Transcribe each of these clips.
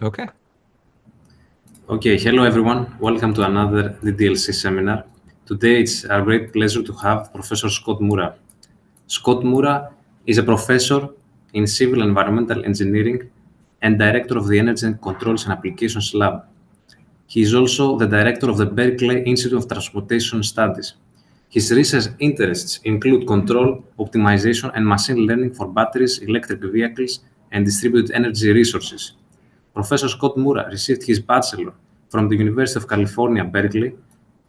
Okay. Okay, hello everyone. Welcome to another DDLC seminar. Today it's a great pleasure to have Professor Scott Moura. Scott Moura is a professor in Civil Environmental Engineering and Director of the Energy and Controls and Applications Lab. He is also the Director of the Berkeley Institute of Transportation Studies. His research interests include control, optimization, and machine learning for batteries, electric vehicles, and distributed energy resources. Professor Scott Moura received his bachelor from the University of California, Berkeley,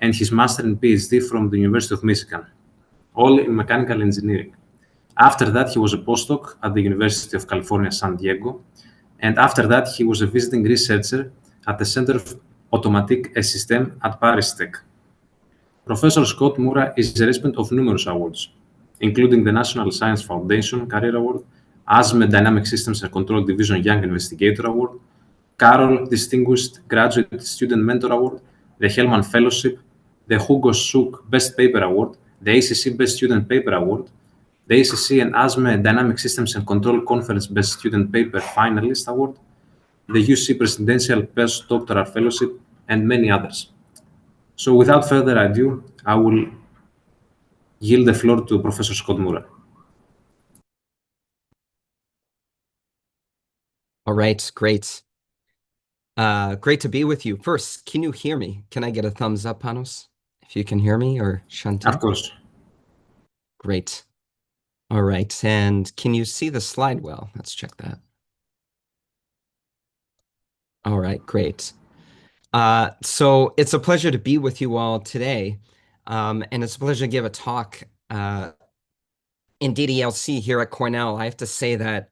and his master and PhD from the University of Michigan, all in mechanical engineering. After that, he was a postdoc at the University of California, San Diego, and after that, he was a visiting researcher at the Center of Automatique et Systèmes at Paris Tech. Professor Scott Moura is a recipient of numerous awards, including the National Science Foundation Career Award, ASME Dynamic Systems and Control Division Young Investigator Award, Carroll Distinguished Graduate Student Mentor Award, the Hellman Fellowship, the Hugo Suk Best Paper Award, the ACC Best Student Paper Award, the ACC and ASME Dynamic Systems and Control Conference Best Student Paper Finalist Award, the UC Presidential Postdoctoral Fellowship, and many others. So without further ado, I will yield the floor to Professor Scott Moura. All right, great. Great to be with you. First, can you hear me? Can I get a thumbs up, Panos? If you can hear me, or Shanti? Of course. Great. All right, and can you see the slide well? Let's check that. All right, great. So it's a pleasure to be with you all today, and it's a pleasure to give a talk in DDLC here at Cornell. I have to say that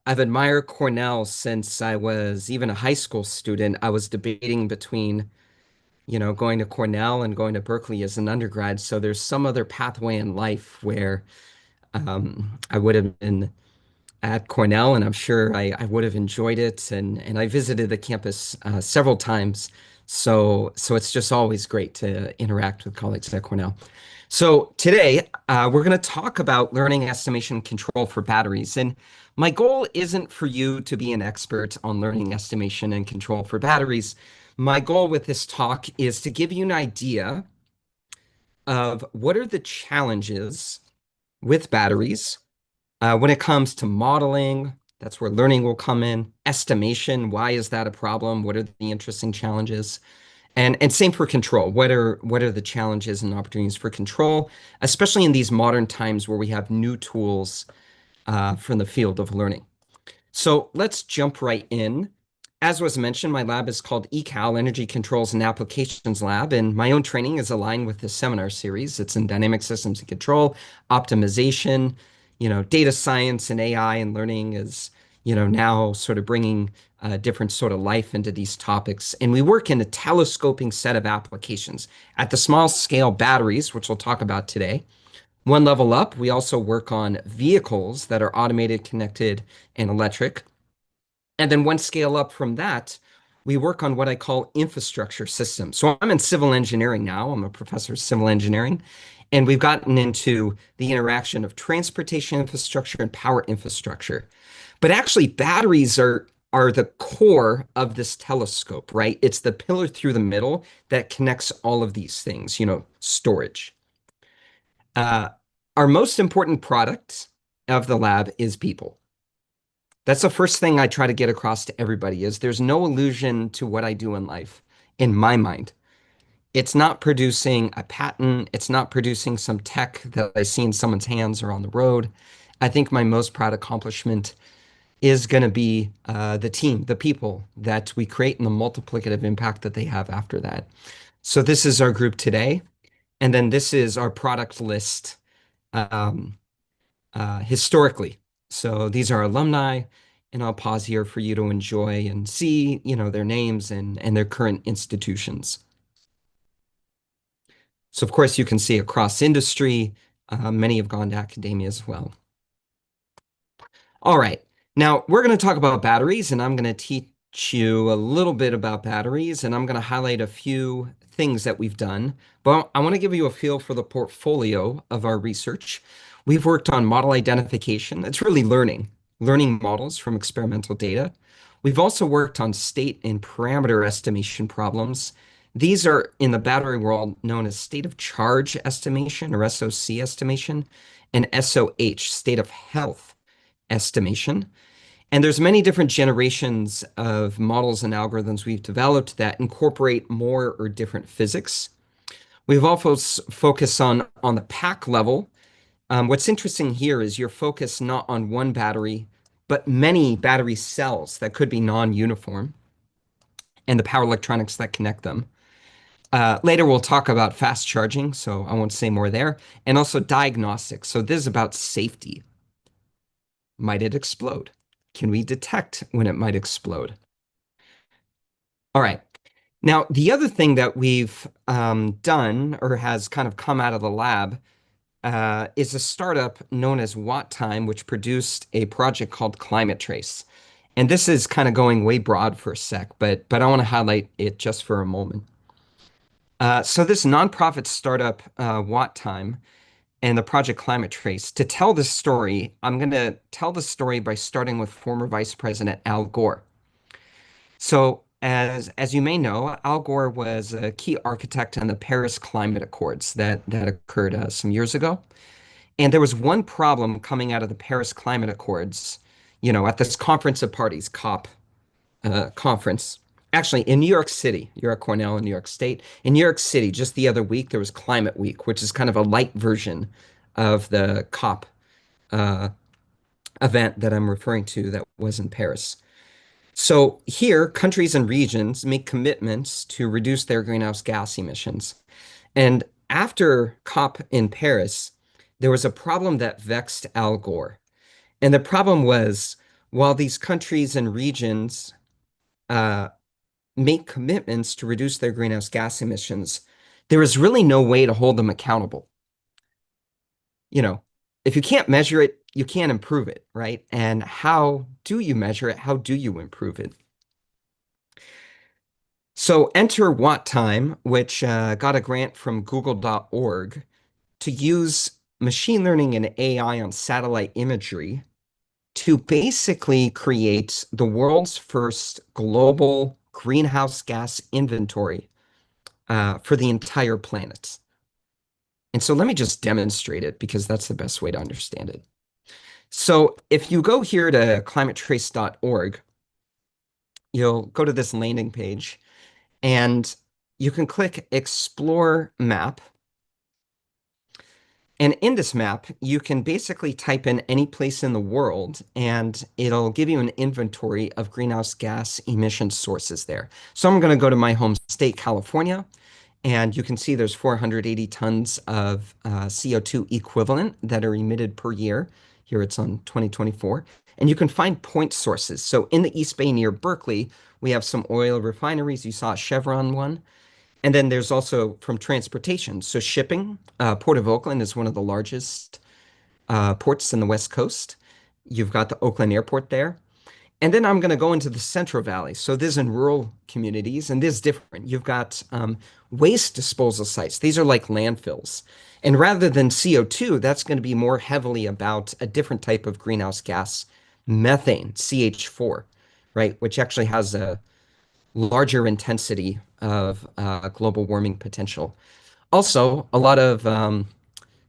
I've admired Cornell since I was even a high school student. I was debating between, going to Cornell and going to Berkeley as an undergrad. So there's some other pathway in life where I would have been at Cornell, and I'm sure I would have enjoyed it. And I visited the campus several times. So it's just always great to interact with colleagues at Cornell. So today we're going to talk about learning estimation control for batteries. And my goal isn't for you to be an expert on learning estimation and control for batteries. My goal with this talk is to give you an idea of what are the challenges with batteries when it comes to modeling. That's where learning will come in. Estimation, why is that a problem? What are the interesting challenges? And same for control. What are the challenges and opportunities for control, especially in these modern times where we have new tools from the field of learning? So let's jump right in. As was mentioned, my lab is called ECAL, Energy Controls and Applications Lab, and my own training is aligned with this seminar series. It's in dynamic systems and control, optimization, data science and AI, and learning is, now sort of bringing a different sort of life into these topics. And we work in a telescoping set of applications. At the small scale batteries, which we'll talk about today, one level up, we also work on vehicles that are automated, connected, and electric. And then one scale up from that, we work on what I call infrastructure systems. So I'm in civil engineering now. I'm a professor of civil engineering. And we've gotten into the interaction of transportation infrastructure and power infrastructure. But actually, batteries are the core of this telescope, right? It's the pillar through the middle that connects all of these things, storage. Our most important product of the lab is people. That's the first thing I try to get across to everybody is there's no illusion to what I do in life, in my mind. It's not producing a patent. It's not producing some tech that I see in someone's hands or on the road. I think my most proud accomplishment is going to be the team, the people that we create and the multiplicative impact that they have after that. So this is our group today. And then this is our product list historically. So these are alumni, and I'll pause here for you to enjoy and see, their names and their current institutions. So of course you can see across industry, many have gone to academia as well. All right, now we're going to talk about batteries, and I'm going to teach you a little bit about batteries, and I'm going to highlight a few things that we've done, but I want to give you a feel for the portfolio of our research. We've worked on model identification. It's really learning models from experimental data. We've also worked on state and parameter estimation problems. These are in the battery world known as state of charge estimation or SOC estimation and SOH, state of health estimation. And there's many different generations of models and algorithms we've developed that incorporate more or different physics. We've also focused on the pack level. What's interesting here is you're focused not on one battery, but many battery cells that could be non-uniform and the power electronics that connect them. Later, we'll talk about fast charging, so I won't say more there, and also diagnostics. So this is about safety. Might it explode? Can we detect when it might explode? All right. Now, the other thing that we've done or has kind of come out of the lab is a startup known as Watt Time, which produced a project called Climate Trace. And this is kind of going way broad for a sec, but I want to highlight it just for a moment. So this nonprofit startup, Watt Time, and the project Climate Trace. To tell this story, I'm going to tell the story by starting with former Vice President Al Gore. So, as you may know, Al Gore was a key architect on the Paris Climate Accords that occurred some years ago. And there was one problem coming out of the Paris Climate Accords, at this conference of parties, COP conference. Actually, in New York City, you're at Cornell in New York State. In New York City, just the other week, there was Climate Week, which is kind of a light version of the COP uh, event that I'm referring to that was in Paris. So here, countries and regions make commitments to reduce their greenhouse gas emissions. And after COP in Paris, there was a problem that vexed Al Gore. And the problem was, while these countries and regions uh, make commitments to reduce their greenhouse gas emissions, there is really no way to hold them accountable. You know, if you can't measure it, you can't improve it, right? And how do you measure it? How do you improve it? So enter Watt Time, which got a grant from google.org to use machine learning and AI on satellite imagery to basically create the world's first global greenhouse gas inventory for the entire planet. And so let me just demonstrate it because that's the best way to understand it. So if you go here to climatetrace.org, you'll go to this landing page and you can click Explore Map. And in this map, you can basically type in any place in the world, and it'll give you an inventory of greenhouse gas emission sources there. So I'm going to go to my home state, California, and you can see there's 480 tons of CO2 equivalent that are emitted per year. Here it's on 2024. And you can find point sources. So in the East Bay near Berkeley, we have some oil refineries. You saw a Chevron one. And then there's also from transportation. So shipping, Port of Oakland is one of the largest ports in the West Coast. You've got the Oakland Airport there. And then I'm going to go into the Central Valley. So this is in rural communities, and this is different. You've got waste disposal sites. These are like landfills. And rather than CO2, that's going to be more heavily about a different type of greenhouse gas, methane, CH4, right? Which actually has a larger intensity of global warming potential. Also, a lot of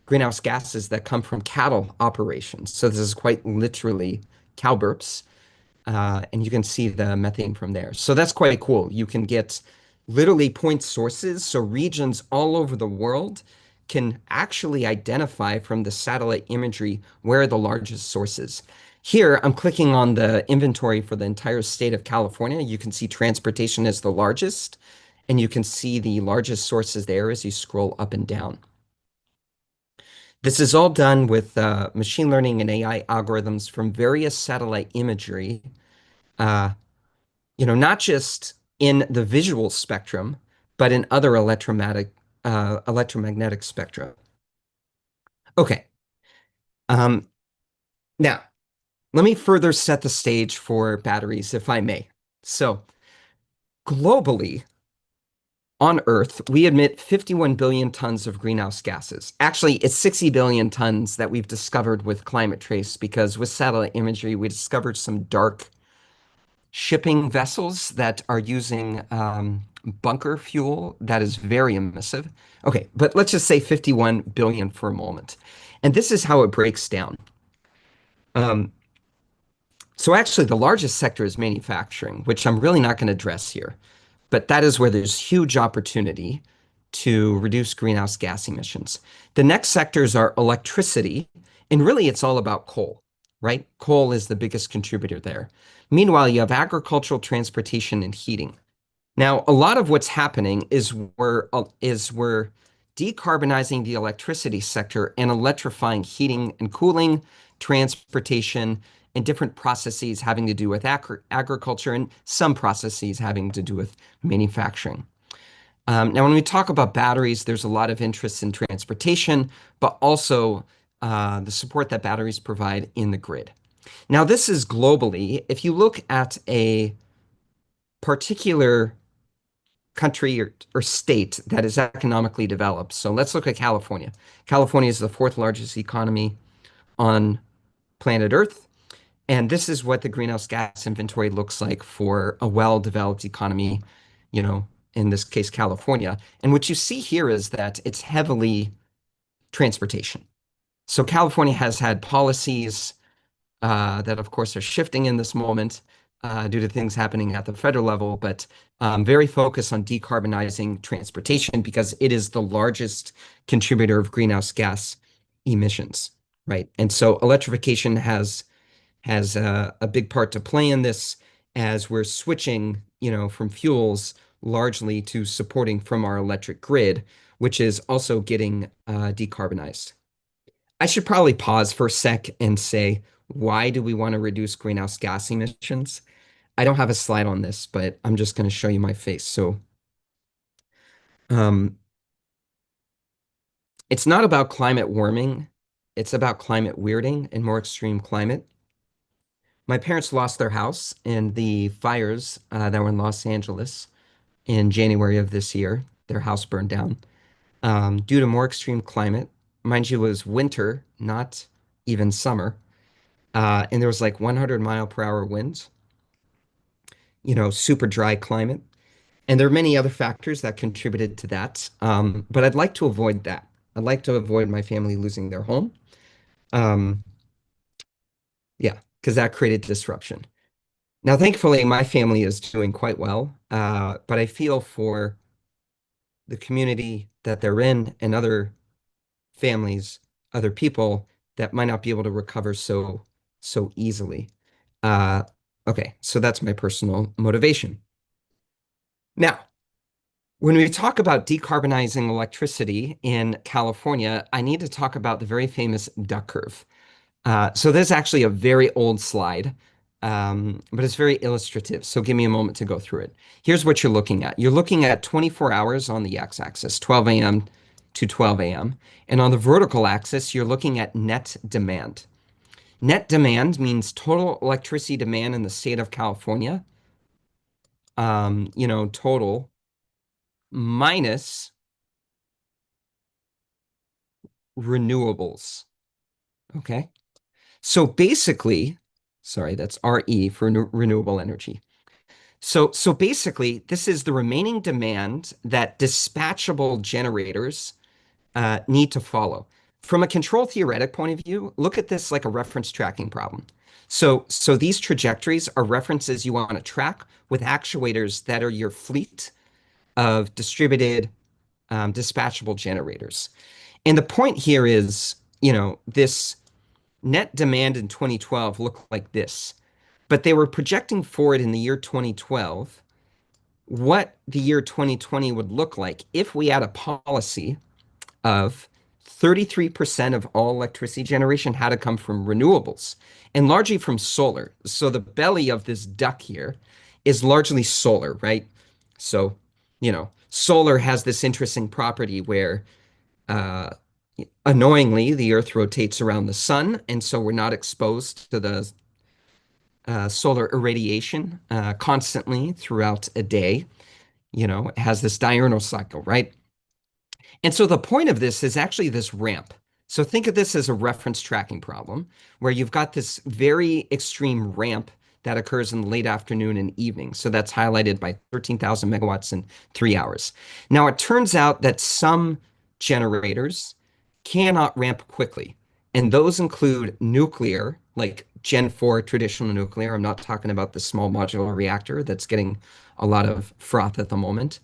greenhouse gases that come from cattle operations. So this is quite literally cow burps, and you can see the methane from there. So that's quite cool. You can get literally point sources. So regions all over the world can actually identify from the satellite imagery where are the largest sources. Here, I'm clicking on the inventory for the entire state of California. You can see transportation is the largest, and you can see the largest sources there as you scroll up and down. This is all done with machine learning and AI algorithms from various satellite imagery, uh, not just in the visual spectrum, but in other electromagnetic spectra. Okay. Um, Now, let me further set the stage for batteries, if I may. So, globally, on Earth, we emit 51 billion tons of greenhouse gases. Actually, it's 60 billion tons that we've discovered with Climate Trace because with satellite imagery, we discovered some dark shipping vessels that are using bunker fuel that is very emissive. Okay, but let's just say 51 billion for a moment. And this is how it breaks down. Um, so actually, the largest sector is manufacturing, which I'm really not going to address here. But that is where there's huge opportunity to reduce greenhouse gas emissions. The next sectors are electricity, and really it's all about coal, right? Coal is the biggest contributor there. Meanwhile, you have agricultural, transportation, and heating. Now, a lot of what's happening is we're decarbonizing the electricity sector and electrifying heating and cooling, transportation, and different processes having to do with agriculture and some processes having to do with manufacturing. Now, when we talk about batteries, there's a lot of interest in transportation, but also the support that batteries provide in the grid. Now, this is globally. If you look at a particular country or state that is economically developed. So let's look at California. California is the fourth largest economy on planet Earth. And this is what the greenhouse gas inventory looks like for a well-developed economy, you know, in this case, California. And what you see here is that it's heavily transportation. So California has had policies that, of course, are shifting in this moment due to things happening at the federal level, but very focused on decarbonizing transportation because it is the largest contributor of greenhouse gas emissions, right? And so electrification has a big part to play in this as we're switching, from fuels largely to supporting from our electric grid, which is also getting decarbonized. I should probably pause for a sec and say, why do we want to reduce greenhouse gas emissions? I don't have a slide on this, but I'm just going to show you my face. So, um, it's not about climate warming. It's about climate weirding and more extreme climate. My parents lost their house in the fires that were in Los Angeles in January of this year. Their house burned down due to more extreme climate. Mind you, it was winter, not even summer. And there was like 100-mile-per-hour winds, super dry climate. And there are many other factors that contributed to that. But I'd like to avoid that. I'd like to avoid my family losing their home. Um, yeah, because that created disruption. Now, thankfully, my family is doing quite well. But I feel for the community that they're in and other families, other people that might not be able to recover so easily. Uh, okay, so that's my personal motivation. Now, when we talk about decarbonizing electricity in California, I need to talk about the very famous duck curve. So this is actually a very old slide, but it's very illustrative. So give me a moment to go through it. Here's what you're looking at. You're looking at 24 hours on the x-axis, 12 a.m. to 12 a.m. And on the vertical axis, you're looking at net demand. Net demand means total electricity demand in the state of California, total minus renewables. Okay. So basically, sorry, that's RE for renewable energy. So basically, this is the remaining demand that dispatchable generators need to follow. From a control theoretic point of view, look at this like a reference tracking problem. So these trajectories are references you want to track with actuators that are your fleet of distributed dispatchable generators. And the point here is, this net demand in 2012 looked like this, but they were projecting forward in the year 2012 what the year 2020 would look like if we had a policy of 33% of all electricity generation had to come from renewables and largely from solar. So the belly of this duck here is largely solar, right? So, solar has this interesting property where uh, annoyingly, the Earth rotates around the sun, and so we're not exposed to the solar irradiation constantly throughout a day. It has this diurnal cycle, right? And so the point of this is actually this ramp. So think of this as a reference tracking problem where you've got this very extreme ramp that occurs in the late afternoon and evening. So that's highlighted by 13,000 megawatts in 3 hours. Now, it turns out that some generators cannot ramp quickly. And those include nuclear, like Gen 4 traditional nuclear. I'm not talking about the small modular reactor that's getting a lot of froth at the moment.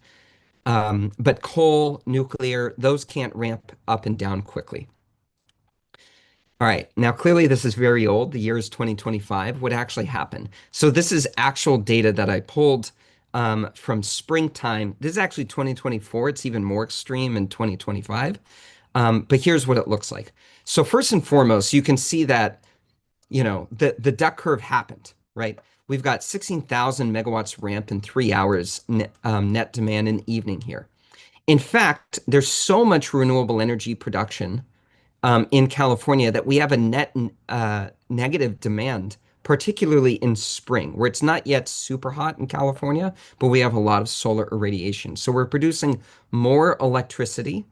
But coal, nuclear, those can't ramp up and down quickly. All right, now clearly this is very old. The year is 2025. What actually happened? So this is actual data that I pulled from springtime. This is actually 2024. It's even more extreme in 2025. But here's what it looks like. So first and foremost, you can see that, the duck curve happened, right? We've got 16,000 megawatts ramp in 3 hours net demand in the evening here. In fact, there's so much renewable energy production in California that we have a net negative demand, particularly in spring, where it's not yet super hot in California, but we have a lot of solar irradiation. So we're producing more electricity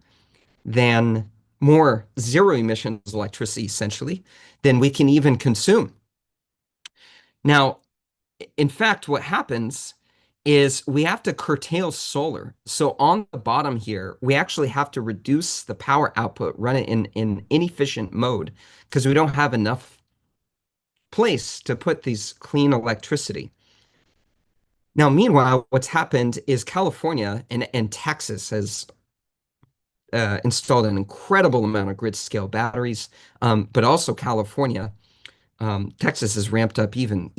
than more zero emissions electricity, essentially, than we can even consume. Now, in fact, what happens is we have to curtail solar. So on the bottom here, we actually have to reduce the power output, run it in inefficient mode, because we don't have enough place to put these clean electricity. Now, meanwhile, what's happened is California and Texas has installed an incredible amount of grid scale batteries, but also California. Texas has ramped up even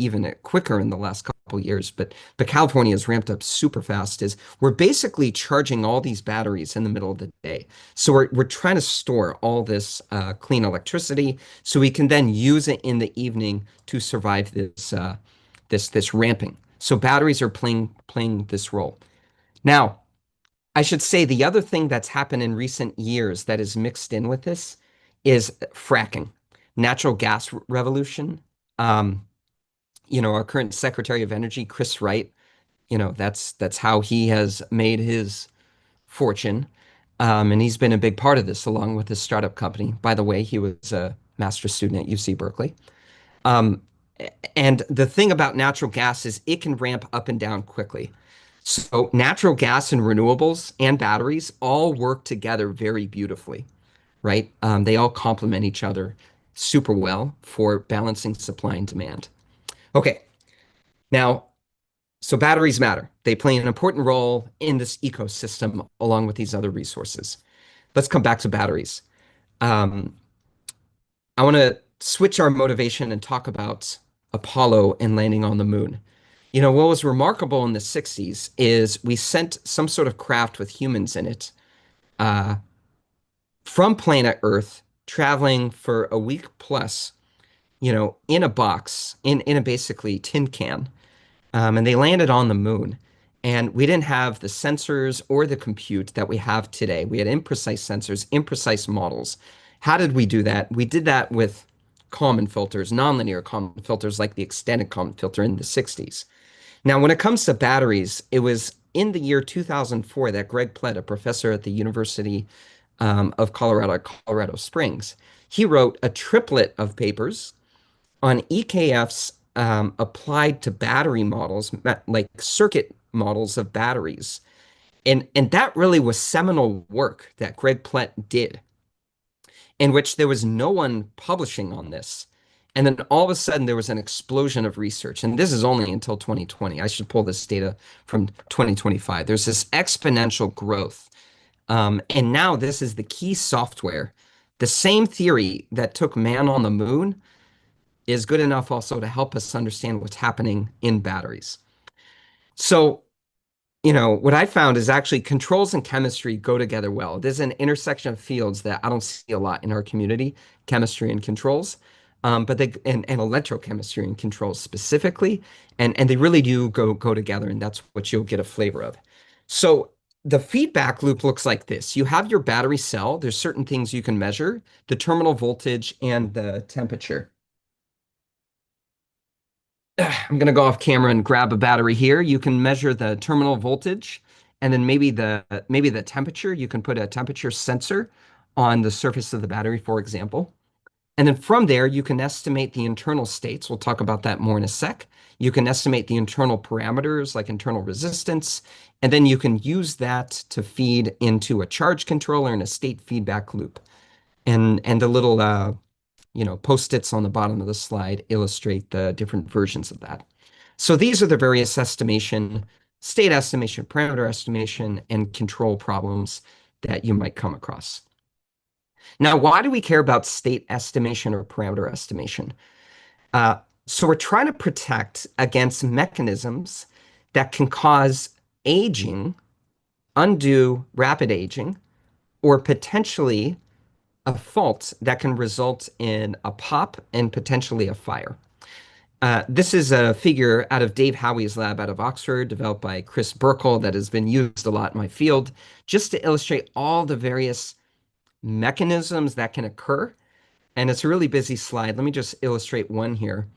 quicker in the last couple of years, but California has ramped up super fast. Is we're basically charging all these batteries in the middle of the day, so we're trying to store all this clean electricity so we can then use it in the evening to survive this ramping. So batteries are playing this role. Now, I should say the other thing that's happened in recent years that is mixed in with this is fracking, natural gas revolution. Um, our current Secretary of Energy, Chris Wright, that's how he has made his fortune. And he's been a big part of this along with his startup company. By the way, he was a master's student at UC Berkeley. Um, and the thing about natural gas is it can ramp up and down quickly. So natural gas and renewables and batteries all work together very beautifully, right? They all complement each other super well for balancing supply and demand. Okay, now, so batteries matter. They play an important role in this ecosystem along with these other resources. Let's come back to batteries. Um, I want to switch our motivation and talk about Apollo and landing on the moon. What was remarkable in the 60s is we sent some sort of craft with humans in it uh, from planet Earth, traveling for a week plus, in a box, in a basically tin can. And they landed on the moon. And we didn't have the sensors or the compute that we have today. We had imprecise sensors, imprecise models. How did we do that? We did that with Kalman filters, nonlinear Kalman filters like the extended Kalman filter in the 60s. Now, when it comes to batteries, it was in the year 2004 that Greg Plett, a professor at the University of Colorado Springs, he wrote a triplet of papers on EKFs applied to battery models, like circuit models of batteries. And that really was seminal work that Greg Plett did, in which there was no one publishing on this. And then all of a sudden, there was an explosion of research. And this is only until 2020. I should pull this data from 2025. There's this exponential growth. And now this is the key software. The same theory that took man on the moon is good enough also to help us understand what's happening in batteries. So, what I found is actually controls and chemistry go together well. There's an intersection of fields that I don't see a lot in our community, chemistry and controls, but and electrochemistry and controls specifically, and they really do go together, and that's what you'll get a flavor of. So the feedback loop looks like this. You have your battery cell. There's certain things you can measure, the terminal voltage and the temperature. I'm going to go off camera and grab a battery here. You can measure the terminal voltage and then maybe the temperature. You can put a temperature sensor on the surface of the battery, for example. And then from there, you can estimate the internal states. We'll talk about that more in a sec. You can estimate the internal parameters like internal resistance, and then you can use that to feed into a charge controller and a state feedback loop. And the little post-its on the bottom of the slide illustrate the different versions of that. So these are the various state estimation, parameter estimation, and control problems that you might come across. Now, why do we care about state estimation or parameter estimation? Uh, so we're trying to protect against mechanisms that can cause aging, undue rapid aging, or potentially a fault that can result in a pop and potentially a fire. This is a figure out of Dave Howey's lab out of Oxford, developed by Chris Burkle, that has been used a lot in my field, just to illustrate all the various mechanisms that can occur. And it's a really busy slide. Let me just illustrate one here.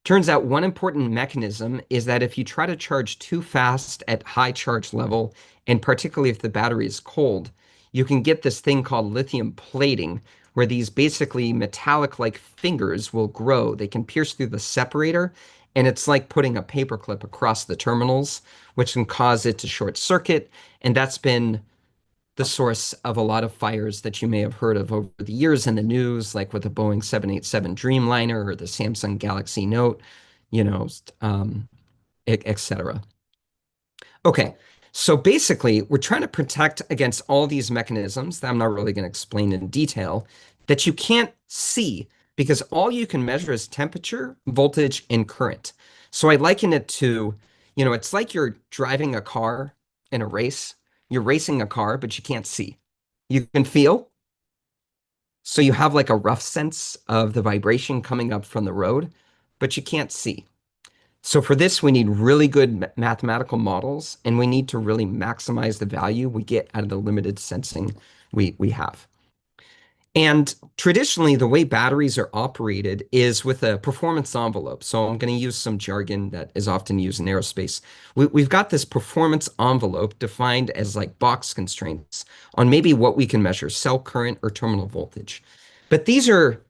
Turns out one important mechanism is that if you try to charge too fast at high charge level, and particularly if the battery is cold, you can get this thing called lithium plating, where these basically metallic-like fingers will grow. They can pierce through the separator, and it's like putting a paperclip across the terminals, which can cause it to short circuit. And that's been the source of a lot of fires that you may have heard of over the years in the news, like with the Boeing 787 Dreamliner or the Samsung Galaxy Note, you know, et cetera. Okay, so basically, we're trying to protect against all these mechanisms that I'm not really going to explain in detail that you can't see because all you can measure is temperature, voltage, and current. So I liken it to, it's like you're driving a car in a race. You're racing a car, but you can't see. You can feel. So you have like a rough sense of the vibration coming up from the road, but you can't see. So for this, we need really good mathematical models, and we need to really maximize the value we get out of the limited sensing we have. And traditionally, the way batteries are operated is with a performance envelope. So I'm going to use some jargon that is often used in aerospace. We've got this performance envelope defined as like box constraints on maybe what we can measure, cell current or terminal voltage. But these are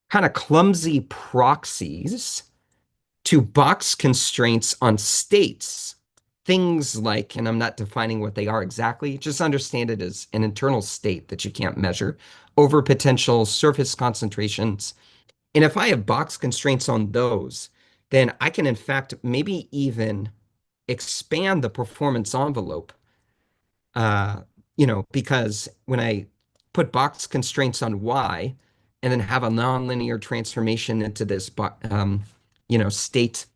kind of clumsy proxies to box constraints on states. Things like, and I'm not defining what they are exactly, just understand it as an internal state that you can't measure over potential surface concentrations. And if I have box constraints on those, then I can, in fact, maybe even expand the performance envelope, uh, because when I put box constraints on Y and then have a nonlinear transformation into this, state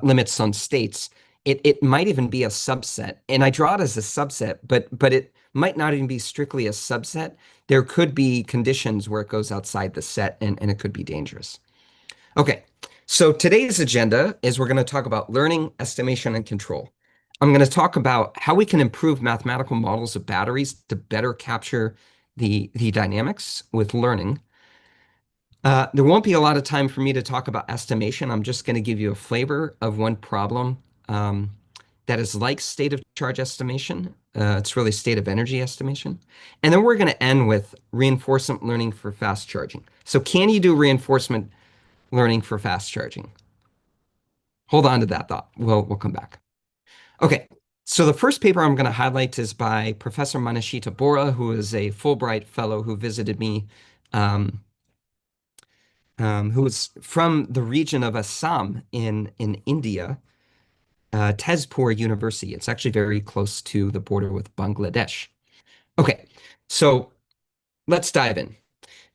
limits on states, it might even be a subset. And I draw it as a subset, but it might not even be strictly a subset. There could be conditions where it goes outside the set and it could be dangerous. Okay, so today's agenda is we're going to talk about learning, estimation, and control. I'm going to talk about how we can improve mathematical models of batteries to better capture the dynamics with learning. There won't be a lot of time for me to talk about estimation. I'm just going to give you a flavor of one problem that is like state of charge estimation. It's really state of energy estimation. And then we're going to end with reinforcement learning for fast charging. So can you do reinforcement learning for fast charging? Hold on to that thought. We'll come back. Okay. So the first paper I'm going to highlight is by Professor Manashita Bora, who is a Fulbright fellow who visited me who was from the region of Assam in India, Tezpur University. It's actually very close to the border with Bangladesh. Okay, so let's dive in.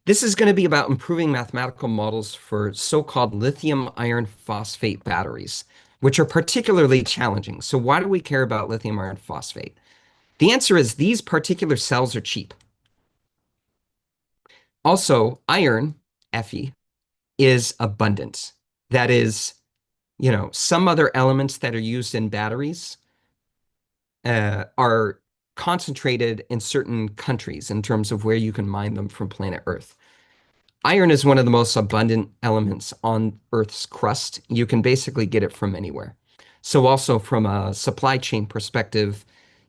This is going to be about improving mathematical models for so-called lithium iron phosphate batteries, which are particularly challenging. So why do we care about lithium iron phosphate? The answer is these particular cells are cheap. Also, iron, Fe, is abundant. That is, some other elements that are used in batteries are concentrated in certain countries in terms of where you can mine them from planet Earth. Iron is one of the most abundant elements on Earth's crust. You can basically get it from anywhere. So also from a supply chain perspective,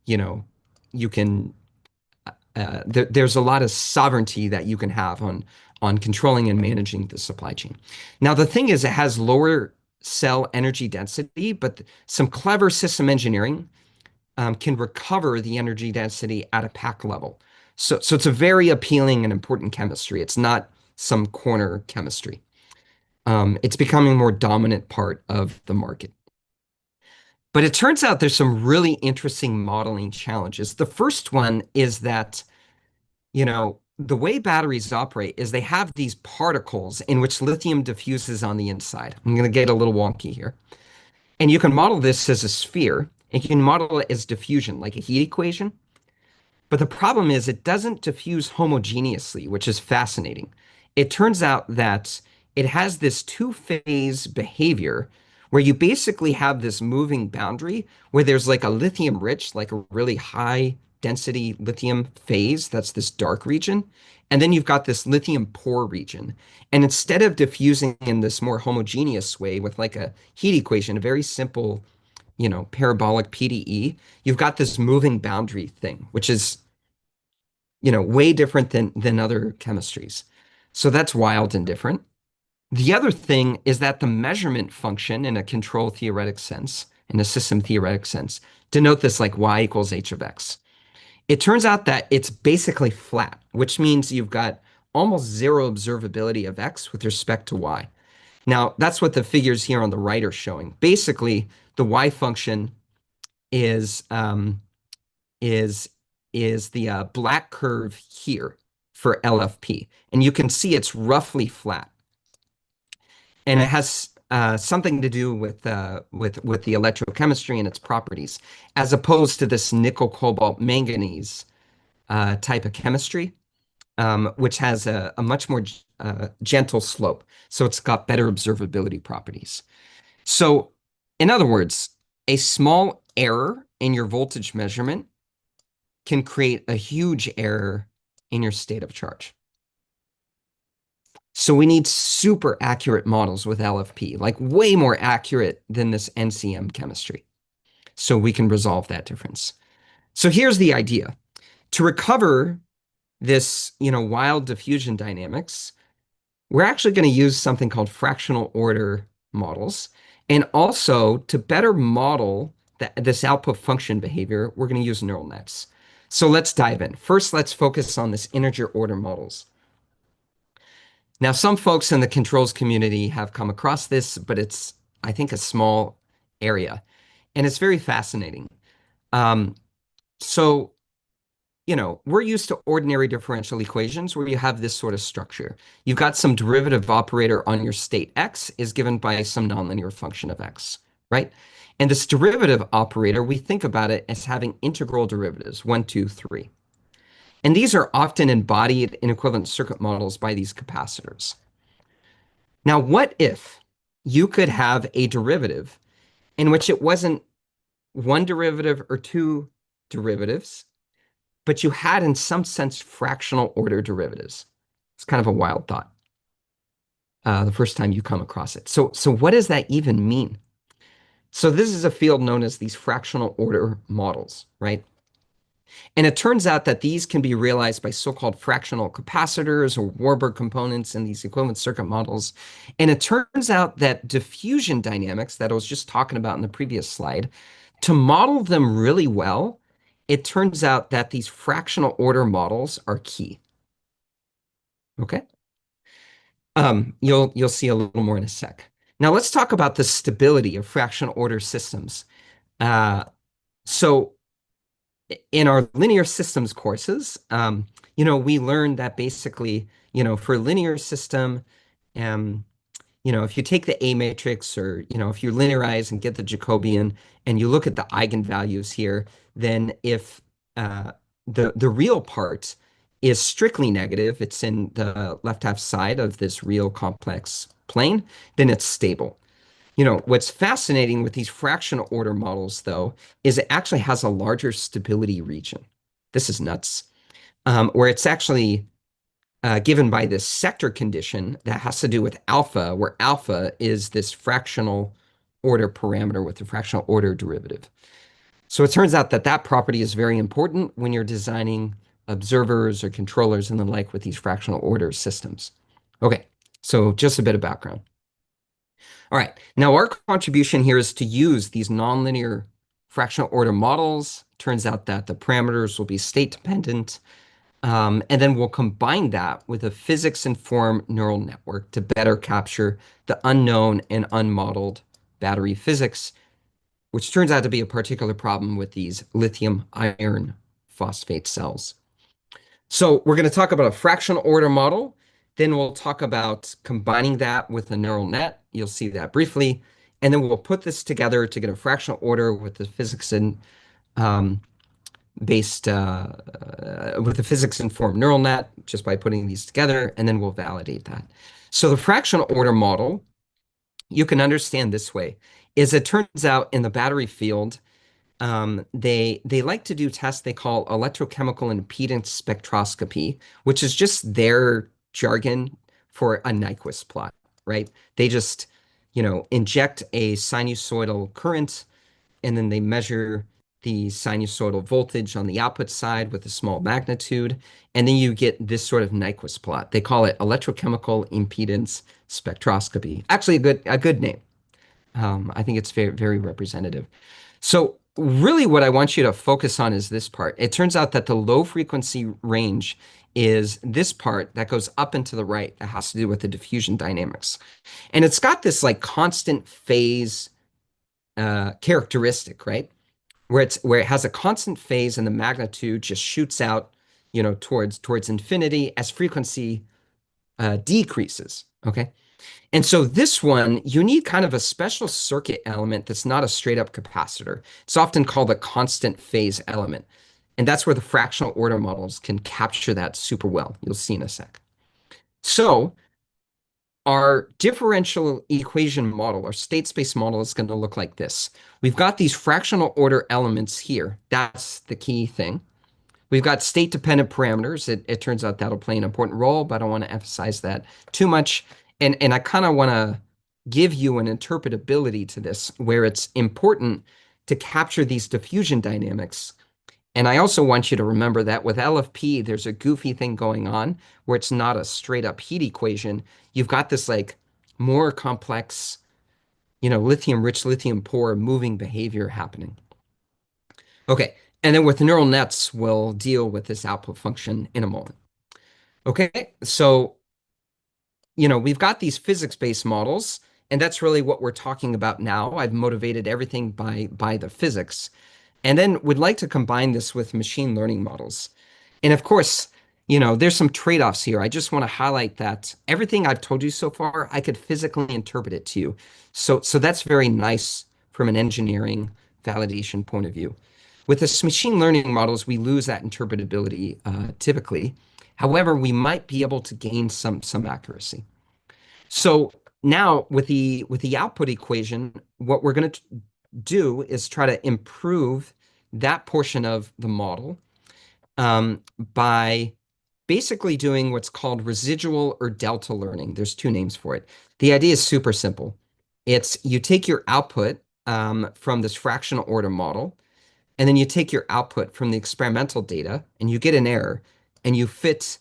you can there's a lot of sovereignty that you can have on controlling and managing the supply chain. Now, the thing is, it has lower cell energy density, but some clever system engineering can recover the energy density at a pack level. So it's a very appealing and important chemistry. It's not some corner chemistry. It's becoming a more dominant part of the market. But it turns out there's some really interesting modeling challenges. The first one is that, the way batteries operate is they have these particles in which lithium diffuses on the inside. I'm going to get a little wonky here. And you can model this as a sphere, and you can model it as diffusion, like a heat equation. But the problem is it doesn't diffuse homogeneously, which is fascinating. It turns out that it has this two-phase behavior where you basically have this moving boundary where there's like a lithium rich, like a really high density lithium phase, that's this dark region. And then you've got this lithium poor region. And instead of diffusing in this more homogeneous way with like a heat equation, a very simple, parabolic PDE, you've got this moving boundary thing, which is, way different than other chemistries. So that's wild and different. The other thing is that the measurement function in a control theoretic sense, in a system theoretic sense, denote this like y equals h of x. It turns out that it's basically flat, which means you've got almost zero observability of x with respect to y. Now, that's what the figures here on the right are showing. Basically, the y function is is is the black curve here for LFP, and you can see it's roughly flat, and it has something to do with the electrochemistry and its properties, as opposed to this nickel, cobalt, manganese type of chemistry, which has a much more gentle slope. So it's got better observability properties. So, in other words, a small error in your voltage measurement can create a huge error in your state of charge. So we need super accurate models with LFP, like way more accurate than this NCM chemistry, so we can resolve that difference. So here's the idea. To recover this, wild diffusion dynamics, we're actually going to use something called fractional order models. And also, to better model this output function behavior, we're going to use neural nets. So let's dive in. First, let's focus on this integer order models. Now, some folks in the controls community have come across this, but it's, I think, a small area. And it's very fascinating. So, we're used to ordinary differential equations where you have this sort of structure. You've got some derivative operator on your state x is given by some nonlinear function of x, right? And this derivative operator, we think about it as having integral derivatives, 1, 2, 3. And these are often embodied in equivalent circuit models by these capacitors. Now, what if you could have a derivative in which it wasn't one derivative or two derivatives, but you had, in some sense, fractional order derivatives? It's kind of a wild thought the first time you come across it. So what does that even mean? So this is a field known as these fractional order models, right? And it turns out that these can be realized by so-called fractional capacitors or Warburg components in these equivalent circuit models. And it turns out that diffusion dynamics that I was just talking about in the previous slide, to model them really well, it turns out that these fractional order models are key. Okay? You'll see a little more in a sec. Now let's talk about the stability of fractional order systems. So in our linear systems courses, we learned that basically, for a linear system, if you take the A matrix or, if you linearize and get the Jacobian and you look at the eigenvalues here, then if the real part is strictly negative, it's in the left half side of this real complex plane, then it's stable. What's fascinating with these fractional order models, though, is it actually has a larger stability region. This is nuts. Where it's actually given by this sector condition that has to do with alpha, where alpha is this fractional order parameter with the fractional order derivative. So it turns out that that property is very important when you're designing observers or controllers and the like with these fractional order systems. Okay, so just a bit of background. All right, now our contribution here is to use these nonlinear fractional order models. Turns out that the parameters will be state dependent. And then we'll combine that with a physics-informed neural network to better capture the unknown and unmodeled battery physics, which turns out to be a particular problem with these lithium iron phosphate cells. So we're going to talk about a fractional order model. Then we'll talk about combining that with a neural net. You'll see that briefly. And then we'll put this together to get a fractional order with the physics and based with a physics-informed neural net just by putting these together, and then we'll validate that. So the fractional order model, you can understand this way, is it turns out in the battery field, they like to do tests they call electrochemical impedance spectroscopy, which is just their jargon for a Nyquist plot, right? They just, inject a sinusoidal current and then they measure the sinusoidal voltage on the output side with a small magnitude, and then you get this sort of Nyquist plot. They call it electrochemical impedance spectroscopy. Actually, a good name. I think it's very, very representative. So really what I want you to focus on is this part. It turns out that the low frequency range is this part that goes up and to the right that has to do with the diffusion dynamics. And it's got this like constant phase characteristic, right? Where it has a constant phase and the magnitude just shoots out, towards infinity as frequency decreases. Okay. And so this one, you need kind of a special circuit element that's not a straight up capacitor. It's often called a constant phase element. And that's where the fractional order models can capture that super well. You'll see in a sec. So our differential equation model, our state space model is going to look like this. We've got these fractional order elements here. That's the key thing. We've got state-dependent parameters. It turns out that'll play an important role, but I don't want to emphasize that too much. And I kind of want to give you an interpretability to this where it's important to capture these diffusion dynamics. And I also want you to remember that with LFP, there's a goofy thing going on where it's not a straight up heat equation. You've got this like more complex, lithium rich, lithium poor moving behavior happening. Okay. And then with neural nets, we'll deal with this output function in a moment. Okay. So, we've got these physics-based models, and that's really what we're talking about now. I've motivated everything by the physics. And then we'd like to combine this with machine learning models. And of course, there's some trade-offs here. I just want to highlight that everything I've told you so far, I could physically interpret it to you. So that's very nice from an engineering validation point of view. With the machine learning models, we lose that interpretability typically. However, we might be able to gain some accuracy. So now with the output equation, what we're going to do is try to improve that portion of the model by basically doing what's called residual or delta learning. There's two names for it. The idea is super simple. It's you take your output from this fractional order model, and then you take your output from the experimental data and you get an error and you fit,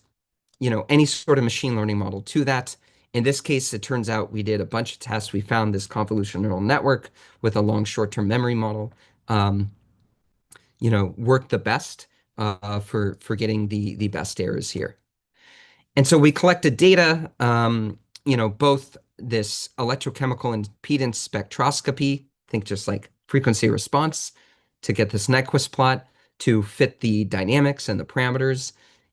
any sort of machine learning model to that. In this case, it turns out we did a bunch of tests. We found this convolutional neural network with a long short-term memory model, worked the best for getting the best errors here. And so we collected data, both this electrochemical impedance spectroscopy, think just like frequency response, to get this Nyquist plot to fit the dynamics and the parameters.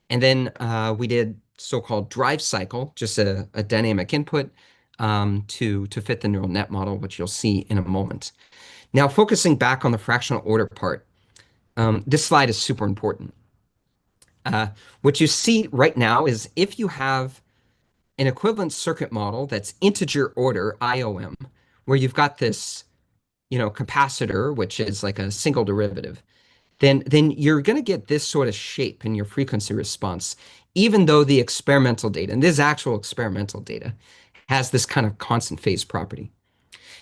And then we did so-called drive cycle, just a dynamic input to fit the neural net model, which you'll see in a moment. Now, focusing back on the fractional order part, this slide is super important. What you see right now is if you have an equivalent circuit model that's integer order, IOM, where you've got this, capacitor, which is like a single derivative, then you're going to get this sort of shape in your frequency response, even though the experimental data, and this actual experimental data, has this kind of constant phase property.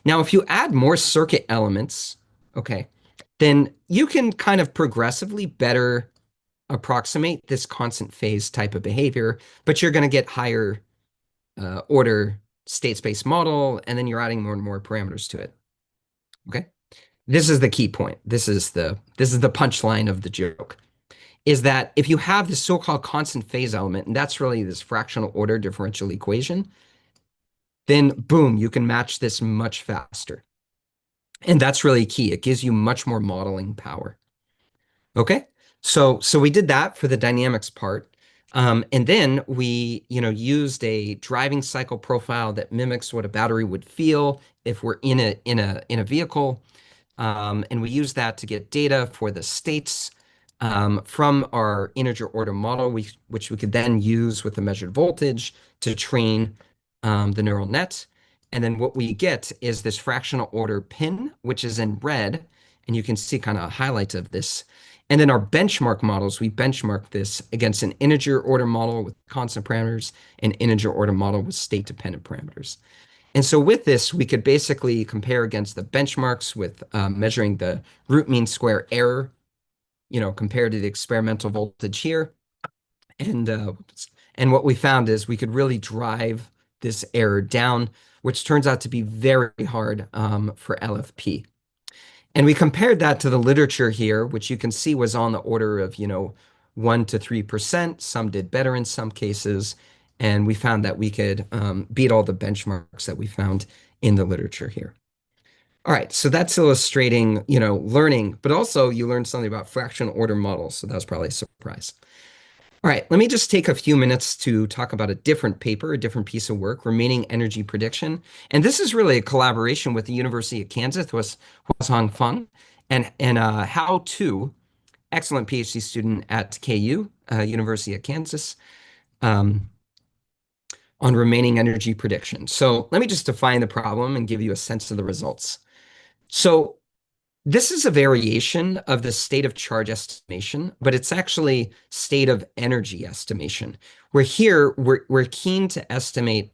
Now, if you add more circuit elements, okay, then you can kind of progressively better approximate this constant phase type of behavior, but you're going to get higher order state space model, and then you're adding more and more parameters to it. Okay. This is the key point. This is the punchline of the joke, is that if you have this so-called constant phase element, and that's really this fractional order differential equation, then boom, you can match this much faster. And that's really key. It gives you much more modeling power. Okay, so we did that for the dynamics part. And then we, used a driving cycle profile that mimics what a battery would feel if we're in a vehicle. And we use that to get data for the states from our integer order model, which we could then use with the measured voltage to train the neural net. And then what we get is this fractional order pin, which is in red, and you can see kind of a highlight of this. And then our benchmark models, we benchmark this against an integer order model with constant parameters, an integer order model with state-dependent parameters. And so with this, we could basically compare against the benchmarks with measuring the root mean square error, compared to the experimental voltage here. And what we found is we could really drive this error down, which turns out to be very hard for LFP. And we compared that to the literature here, which you can see was on the order of, 1 to 3%. Some did better in some cases. And we found that we could beat all the benchmarks that we found in the literature here. All right, so that's illustrating, learning, but also you learned something about fractional order models. So that was probably a surprise. All right, let me just take a few minutes to talk about a different paper, a different piece of work, remaining energy prediction. And this is really a collaboration with the University of Kansas, was Hong Feng, and How To, excellent PhD student at KU, University of Kansas, on remaining energy prediction. So let me just define the problem and give you a sense of the results. So this is a variation of the state of charge estimation, but it's actually state of energy estimation. Where here, we're keen to estimate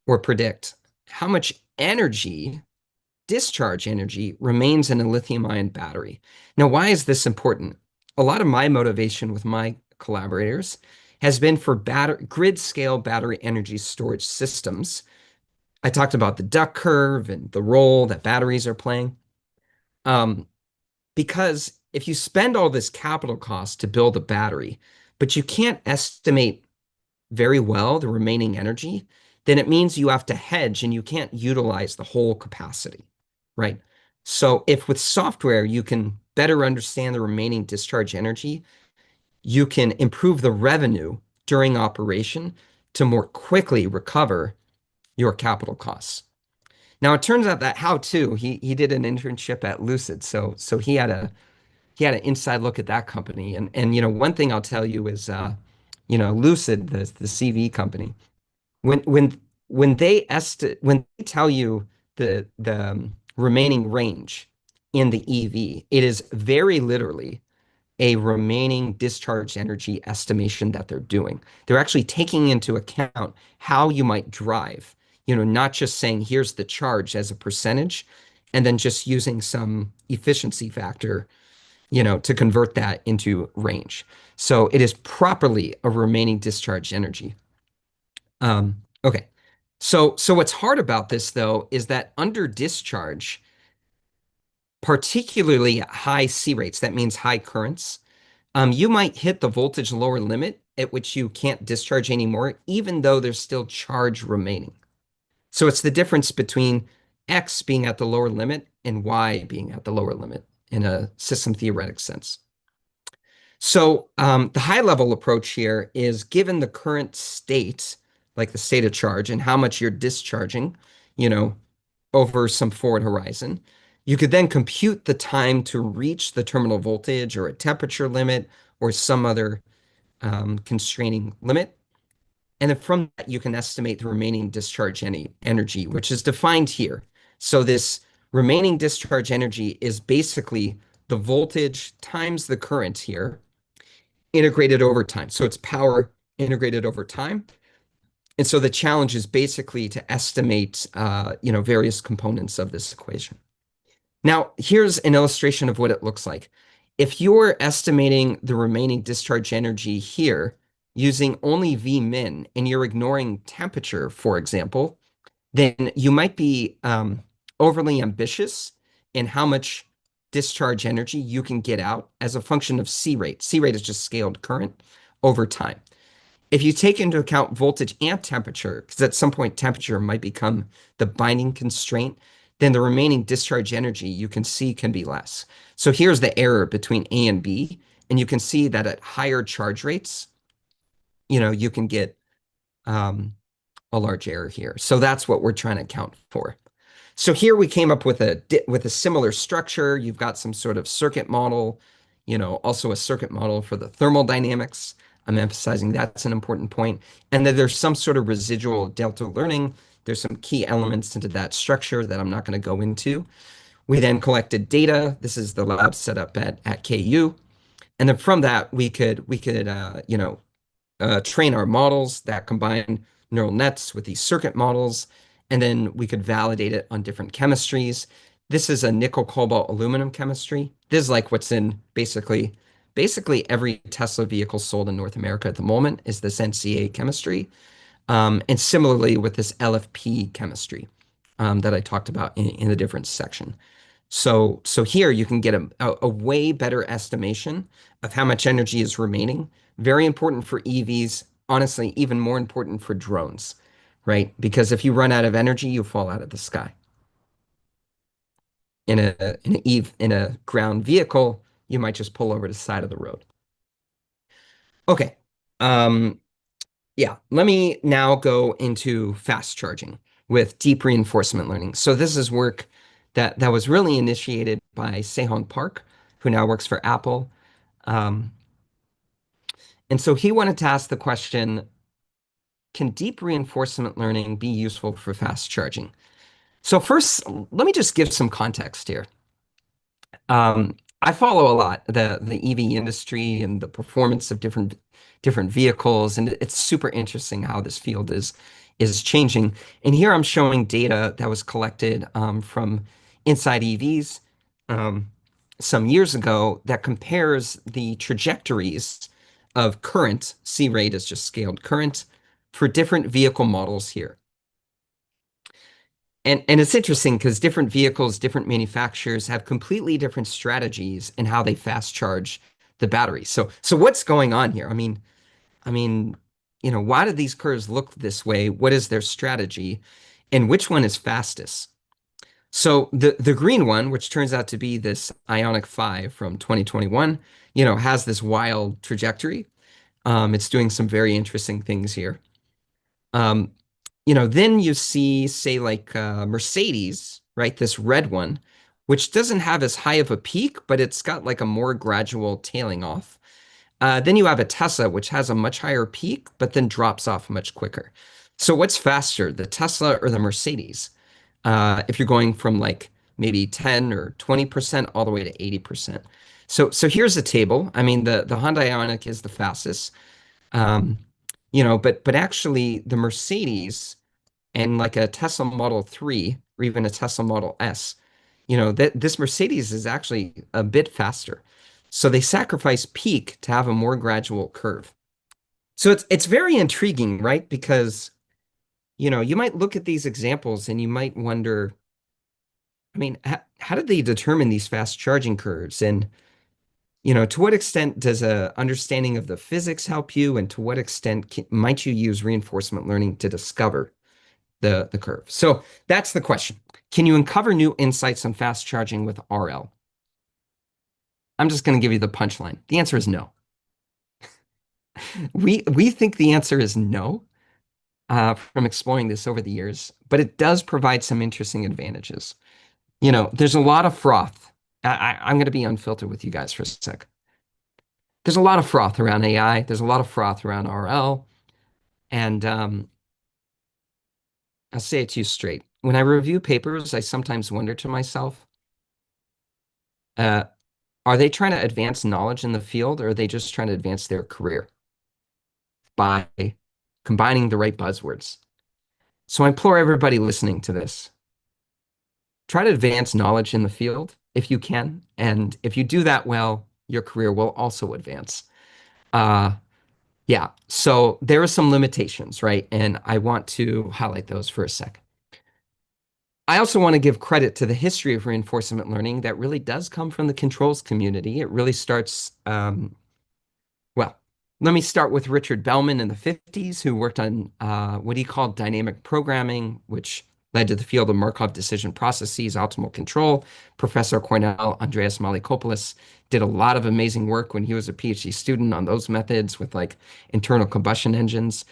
or predict how much energy, discharge energy, remains in a lithium-ion battery. Now, why is this important? A lot of my motivation with my collaborators has been for grid-scale battery energy storage systems. I talked about the duck curve and the role that batteries are playing. Because if you spend all this capital cost to build a battery, but you can't estimate very well the remaining energy, then it means you have to hedge and you can't utilize the whole capacity, right? So if with software you can better understand the remaining discharge energy, you can improve the revenue during operation to more quickly recover your capital costs. Now it turns out that How To, he did an internship at Lucid, so he had an inside look at that company. And one thing I'll tell you is Lucid, the CV company, when they tell you the remaining range in the EV, it is very literally a remaining discharge energy estimation that they're doing. They're actually taking into account how you might drive, not just saying here's the charge as a percentage and then just using some efficiency factor, to convert that into range. So it is properly a remaining discharge energy. Okay. So what's hard about this though is that under discharge, particularly at high C rates, that means high currents, you might hit the voltage lower limit at which you can't discharge anymore, even though there's still charge remaining. So it's the difference between X being at the lower limit and Y being at the lower limit in a system theoretic sense. So the high level approach here is given the current state, like the state of charge and how much you're discharging, over some forward horizon, you could then compute the time to reach the terminal voltage or a temperature limit or some other constraining limit. And then from that, you can estimate the remaining discharge energy, which is defined here. So this remaining discharge energy is basically the voltage times the current here, integrated over time. So it's power integrated over time. And so the challenge is basically to estimate, various components of this equation. Now, here's an illustration of what it looks like. if you're estimating the remaining discharge energy here using only V min and you're ignoring temperature, for example, then you might be overly ambitious in how much discharge energy you can get out as a function of C rate. C rate is just scaled current over time. If you take into account voltage and temperature, because at some point temperature might become the binding constraint, then the remaining discharge energy you can see can be less. So here's the error between A and B, and you can see that at higher charge rates, you can get a large error here. So that's what we're trying to account for. So here we came up with a similar structure. You've got some sort of circuit model, also a circuit model for the thermal dynamics. I'm emphasizing that's an important point. And then there's some sort of residual delta learning. There's some key elements into that structure that I'm not going to go into. We then collected data. This is the lab set up at KU. And then from that, we could train our models that combine neural nets with these circuit models, and then we could validate it on different chemistries. This is a nickel, cobalt, aluminum chemistry. This is like what's in basically every Tesla vehicle sold in North America at the moment is this NCA chemistry. And similarly with this LFP chemistry that I talked about in a different section. So here you can get a way better estimation of how much energy is remaining. Very important for EVs, honestly, even more important for drones, right? Because if you run out of energy, you fall out of the sky. In a ground vehicle, you might just pull over to the side of the road. Okay. Um, yeah, let me now go into fast charging with deep reinforcement learning. So this is work that was really initiated by Sehong Park, who now works for Apple. Um, and so he wanted to ask the question, can deep reinforcement learning be useful for fast charging? So first, let me just give some context here. I follow a lot the EV industry and the performance of different vehicles, and it's super interesting how this field is changing. And here I'm showing data that was collected from Inside EVs some years ago that compares the trajectories of current, C rate is just scaled current, for different vehicle models here. And it's interesting because different vehicles, different manufacturers have completely different strategies in how they fast charge the battery. So what's going on here? I mean, why do these curves look this way? What is their strategy? And which one is fastest? So the green one, which turns out to be this Ionic 5 from 2021, has this wild trajectory. It's doing some very interesting things here. Um, then you see, say, like Mercedes, right? This red one, which doesn't have as high of a peak, but it's got like a more gradual tailing off. Then you have a Tesla, which has a much higher peak, but then drops off much quicker. So what's faster, the Tesla or the Mercedes? If you're going from like maybe 10 or 20% all the way to 80%. So here's a table. I mean, the Honda Ioniq is the fastest. Um, but actually the Mercedes and like a Tesla Model 3 or even a Tesla Model S, that this Mercedes is actually a bit faster. So they sacrifice peak to have a more gradual curve. So it's very intriguing, right? Because, you might look at these examples and you might wonder, I mean, how did they determine these fast charging curves? And, to what extent does a understanding of the physics help you? And to what extent might you use reinforcement learning to discover the curve? So that's the question. Can you uncover new insights on fast charging with RL? I'm just going to give you the punchline. The answer is no. We think the answer is no from exploring this over the years, but it does provide some interesting advantages. There's a lot of froth. I'm going to be unfiltered with you guys for a sec. There's a lot of froth around AI. There's a lot of froth around RL. And I'll say it to you straight. When I review papers, I sometimes wonder to myself, uh, are they trying to advance knowledge in the field, or are they just trying to advance their career by combining the right buzzwords? So I implore everybody listening to this, try to advance knowledge in the field if you can. And if you do that well, your career will also advance. Uh, yeah, so there are some limitations, right? And I want to highlight those for a sec. I also want to give credit to the history of reinforcement learning that really does come from the controls community. It really starts well, let me start with Richard Bellman in the 50s, who worked on what he called dynamic programming, which led to the field of Markov decision processes, optimal control. Professor Cornell, Andreas Malikopoulos, did a lot of amazing work when he was a PhD student on those methods with like internal combustion engines.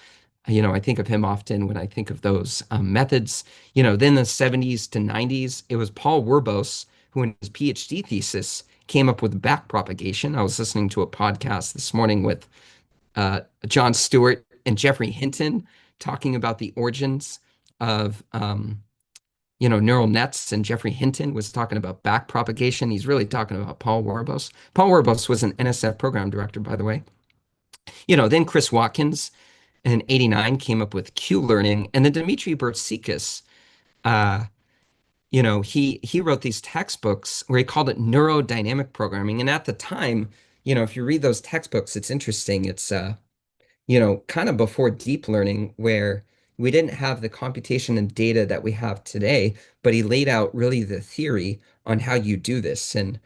I think of him often when I think of those methods. Then the 70s to 90s, it was Paul Werbos who, in his PhD thesis, came up with backpropagation. I was listening to a podcast this morning with John Stewart and Jeffrey Hinton talking about the origins of neural nets, and Jeffrey Hinton was talking about backpropagation. He's really talking about Paul Werbos. Paul Werbos was an NSF program director, by the way. Then Chris Watkins in '89 came up with Q-learning, and then Dmitry Bertsikis, uh, he wrote these textbooks where he called it neurodynamic programming. And at the time, if you read those textbooks, it's interesting. It's kind of before deep learning, where we didn't have the computation and data that we have today, but he laid out really the theory on how you do this. And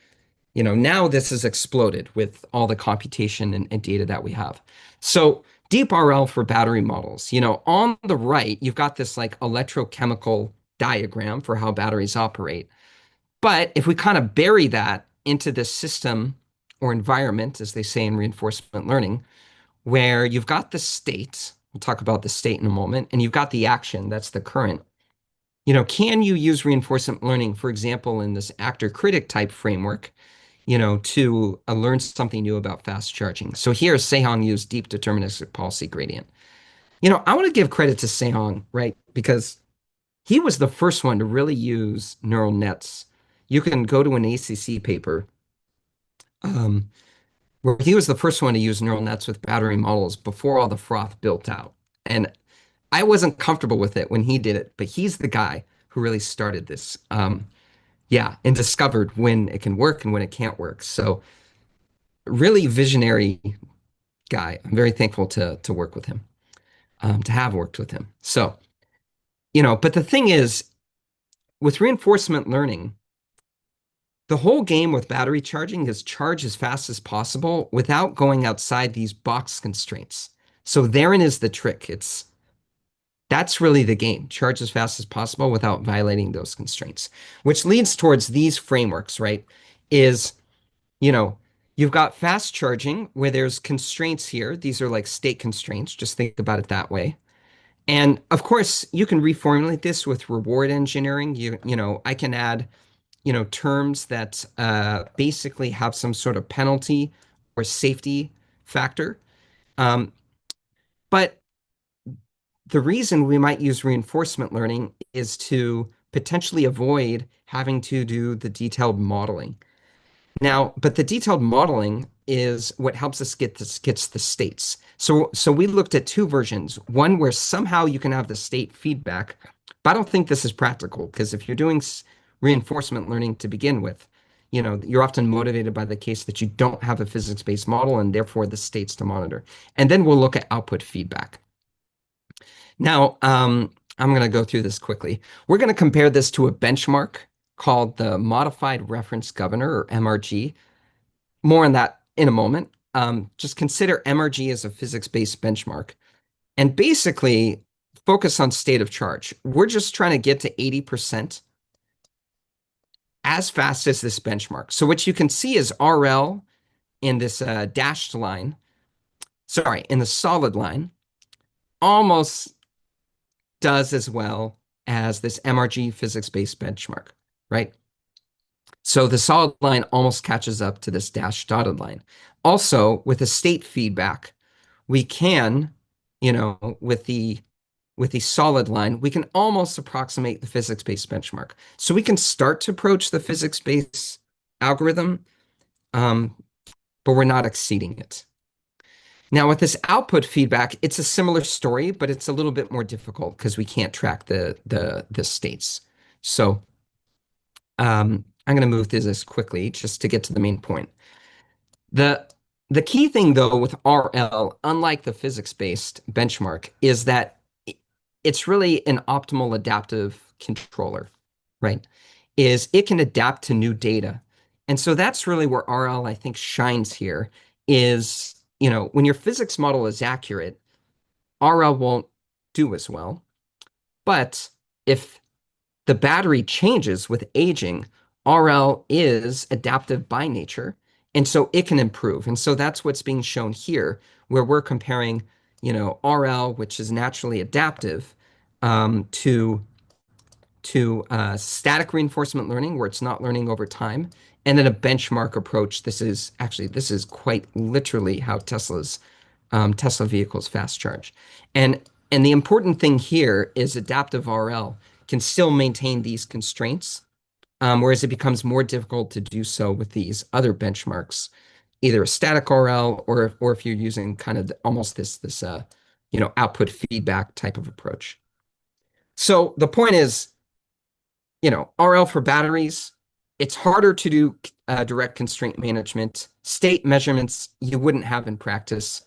now this has exploded with all the computation and data that we have. So deep RL for battery models. On the right, you've got this like electrochemical diagram for how batteries operate. But if we kind of bury that into this system or environment, as they say in reinforcement learning, where you've got the state, we'll talk about the state in a moment, and you've got the action, that's the current. Can you use reinforcement learning, for example, in this actor-critic type framework, to learn something new about fast charging? So here, Sehong used deep deterministic policy gradient. I want to give credit to Sehong, right? Because he was the first one to really use neural nets. You can go to an ACC paper um, where he was the first one to use neural nets with battery models before all the froth built out. And I wasn't comfortable with it when he did it, but he's the guy who really started this. Yeah, and discovered when it can work and when it can't work. So really visionary guy. I'm very thankful to work with him, to have worked with him. So, but the thing is, with reinforcement learning, the whole game with battery charging is charge as fast as possible without going outside these box constraints. So therein is the trick. That's really the game. Charge as fast as possible without violating those constraints, which leads towards these frameworks, right? Is, you've got fast charging where there's constraints here. These are like state constraints. Just think about it that way. And of course, you can reformulate this with reward engineering. I can add terms that basically have some sort of penalty or safety factor. Um, but the reason we might use reinforcement learning is to potentially avoid having to do the detailed modeling. Now, but the detailed modeling is what helps us gets the states. So we looked at two versions, one where somehow you can have the state feedback, but I don't think this is practical because if you're doing reinforcement learning to begin with, you're often motivated by the case that you don't have a physics-based model and therefore the states to monitor. And then we'll look at output feedback. Now, I'm going to go through this quickly. We're going to compare this to a benchmark called the Modified Reference Governor, or MRG. More on that in a moment. Just consider MRG as a physics-based benchmark. And basically, focus on state of charge. We're just trying to get to 80% as fast as this benchmark. So what you can see is RL in this dashed line, sorry, in the solid line, almost does as well as this MRG physics-based benchmark, right? So the solid line almost catches up to this dashed dotted line. Also, with the state feedback, we can, with the solid line, we can almost approximate the physics-based benchmark. So we can start to approach the physics-based algorithm, but we're not exceeding it. Now, with this output feedback, it's a similar story, but it's a little bit more difficult because we can't track the states. So I'm going to move through this quickly just to get to the main point. The the key thing though with RL, unlike the physics-based benchmark, is that it's really an optimal adaptive controller, right? Is it can adapt to new data. And so that's really where RL, I think, shines here is, when your physics model is accurate, RL won't do as well. But if the battery changes with aging, RL is adaptive by nature, and so it can improve. And so that's what's being shown here, where we're comparing, RL, which is naturally adaptive, to static reinforcement learning, where it's not learning over time, and then a benchmark approach. This is quite literally how Tesla vehicles fast charge. And and the important thing here is adaptive RL can still maintain these constraints, whereas it becomes more difficult to do so with these other benchmarks, either a static RL or if you're using kind of almost this output feedback type of approach. So the point is, RL for batteries, it's harder to do direct constraint management. State measurements you wouldn't have in practice.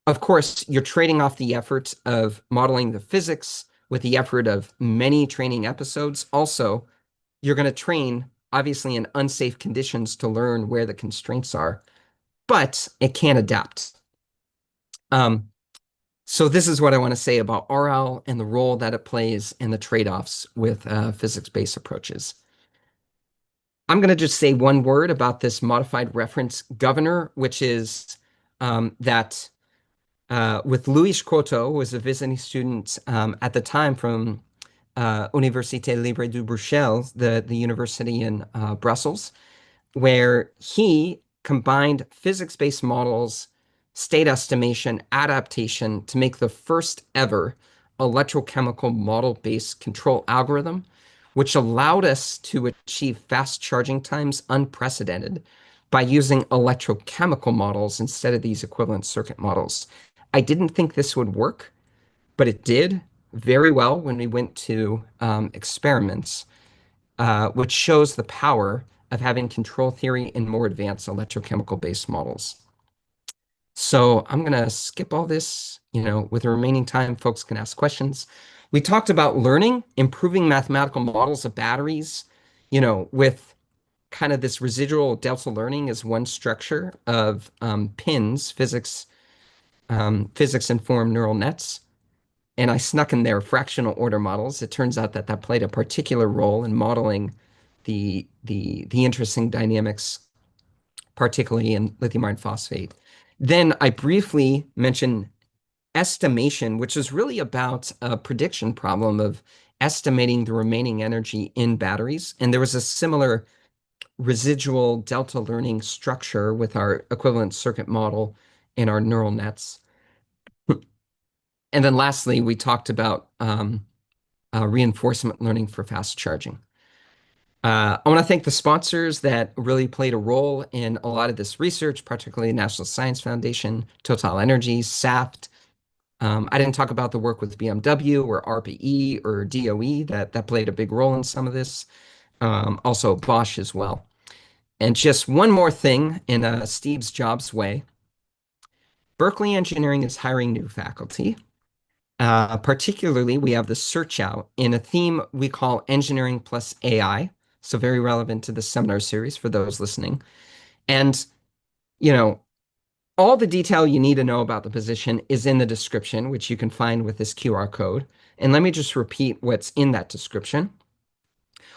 Of course, you're trading off the effort of modeling the physics with the effort of many training episodes. Also, you're going to train, obviously, in unsafe conditions to learn where the constraints are, but it can adapt. So this is what I want to say about RL and the role that it plays and the trade-offs with physics-based approaches. I'm going to just say one word about this modified reference governor, which is that with Luis Couto, who was a visiting student at the time from Université Libre de Bruxelles, the university in Brussels, where he combined physics-based models, state estimation, adaptation to make the first ever electrochemical model-based control algorithm, which allowed us to achieve fast charging times unprecedented by using electrochemical models instead of these equivalent circuit models. I didn't think this would work, but it did very well when we went to experiments, which shows the power of having control theory in more advanced electrochemical-based models. So I'm going to skip all this. With the remaining time, folks can ask questions. We talked about learning, improving mathematical models of batteries, with kind of this residual delta learning as one structure of PINs, physics-informed neural nets. And I snuck in there fractional order models. It turns out that played a particular role in modeling the interesting dynamics, particularly in lithium iron phosphate. Then I briefly mentioned estimation, which is really about a prediction problem of estimating the remaining energy in batteries. And there was a similar residual delta learning structure with our equivalent circuit model in our neural nets. And then lastly, we talked about reinforcement learning for fast charging. I want to thank the sponsors that really played a role in a lot of this research, particularly the National Science Foundation, Total Energies, SAFT. I didn't talk about the work with BMW or RPE or DOE that played a big role in some of this. Also Bosch as well. And just one more thing in Steve's Jobs way. Berkeley Engineering is hiring new faculty. Particularly, we have the search out in a theme we call Engineering plus AI. So very relevant to the seminar series for those listening. And, all the detail you need to know about the position is in the description, which you can find with this QR code. And let me just repeat what's in that description.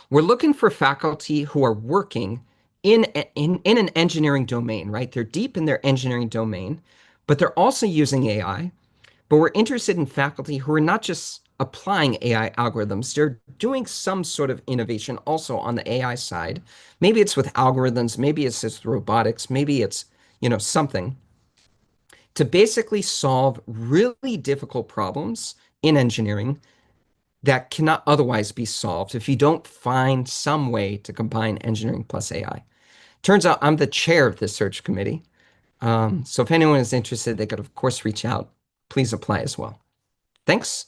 We're looking for faculty who are working in an engineering domain, right? They're deep in their engineering domain, but they're also using AI. But we're interested in faculty who are not just applying AI algorithms, they're doing some sort of innovation also on the AI side. Maybe it's with algorithms, maybe it's with robotics, maybe it's, something to basically solve really difficult problems in engineering that cannot otherwise be solved if you don't find some way to combine engineering plus AI. Turns out I'm the chair of this search committee. So if anyone is interested, they could, of course, reach out. Please apply as well. Thanks,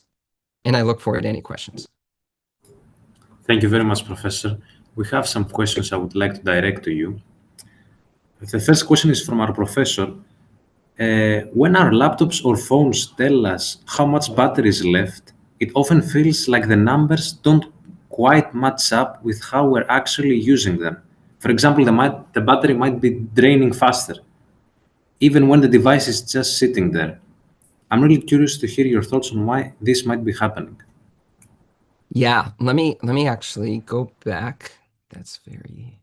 and I look forward to any questions. Thank you very much, Professor. We have some questions I would like to direct to you. The first question is from our professor. When our laptops or phones tell us how much battery is left, it often feels like the numbers don't quite match up with how we're actually using them. For example, the battery might be draining faster, even when the device is just sitting there. I'm really curious to hear your thoughts on why this might be happening. Yeah, let me actually go back. That's very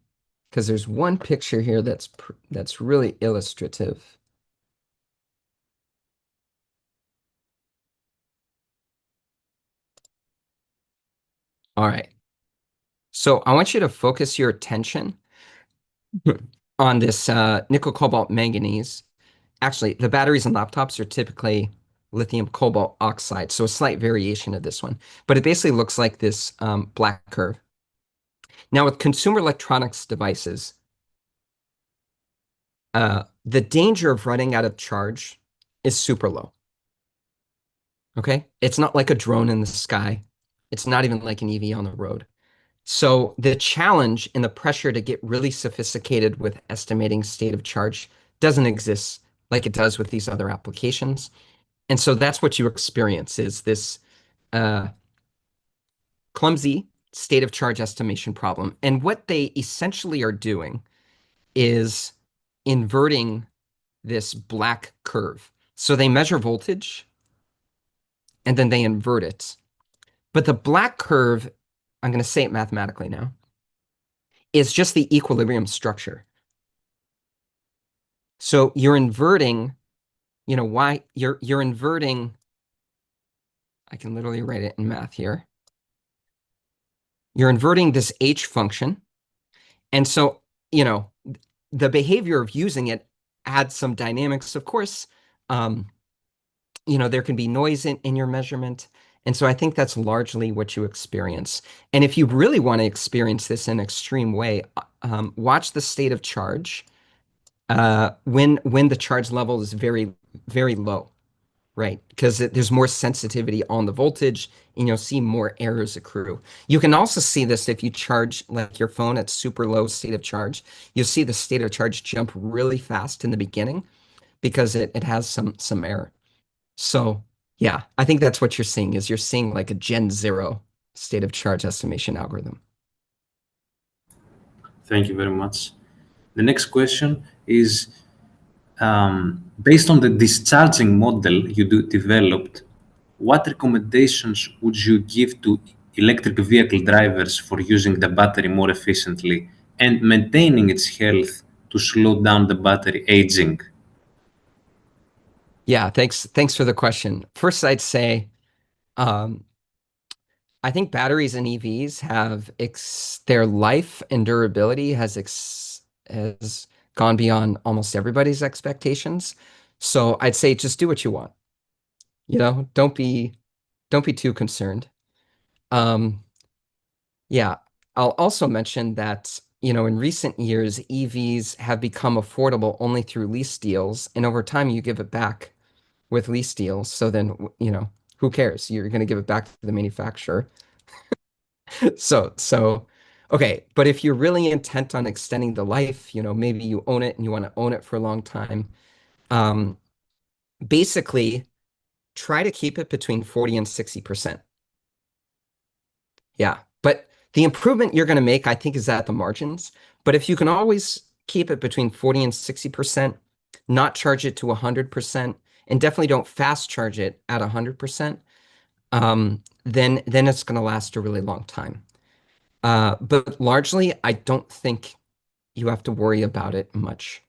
because there's one picture here that's really illustrative. All right. So I want you to focus your attention on this nickel cobalt manganese. Actually, the batteries in laptops are typically lithium cobalt oxide, so a slight variation of this one. But it basically looks like this black curve. Now, with consumer electronics devices, the danger of running out of charge is super low. Okay? It's not like a drone in the sky. It's not even like an EV on the road. So the challenge and the pressure to get really sophisticated with estimating state of charge doesn't exist like it does with these other applications. And so that's what you experience is this uh, clumsy state of charge estimation problem. And what they essentially are doing is inverting this black curve. So they measure voltage and then they invert it. But the black curve, I'm going to say it mathematically now, is just the equilibrium structure. So you're inverting, why you're inverting, I can literally write it in math here. You're inverting this H function. And so, the behavior of using it adds some dynamics. Of course, um, there can be noise in your measurement. And so I think that's largely what you experience. And if you really want to experience this in an extreme way, watch the state of charge when the charge level is very, very low, right? Because there's more sensitivity on the voltage and you'll see more errors accrue. You can also see this if you charge like your phone at super low state of charge. You'll see the state of charge jump really fast in the beginning because it has some error. So yeah, I think that's what you're seeing is you're seeing like a Gen 0 state of charge estimation algorithm. Thank you very much. The next question is based on the discharging model developed, what recommendations would you give to electric vehicle drivers for using the battery more efficiently and maintaining its health to slow down the battery aging? Yeah, thanks for the question. First, I'd say um, I think batteries and EVs have their life and durability has gone beyond almost everybody's expectations. So I'd say just do what you want. Don't be too concerned. Um, yeah, I'll also mention that, in recent years, EVs have become affordable only through lease deals, and over time you give it back with lease deals. So then, who cares? You're going to give it back to the manufacturer. So, okay. But if you're really intent on extending the life, maybe you own it and you want to own it for a long time. Um, basically, try to keep it between 40 and 60%. Yeah. But the improvement you're going to make, I think, is at the margins. But if you can always keep it between 40 and 60%, not charge it to 100%, and definitely don't fast charge it at 100%, then it's going to last a really long time. But largely, I don't think you have to worry about it much.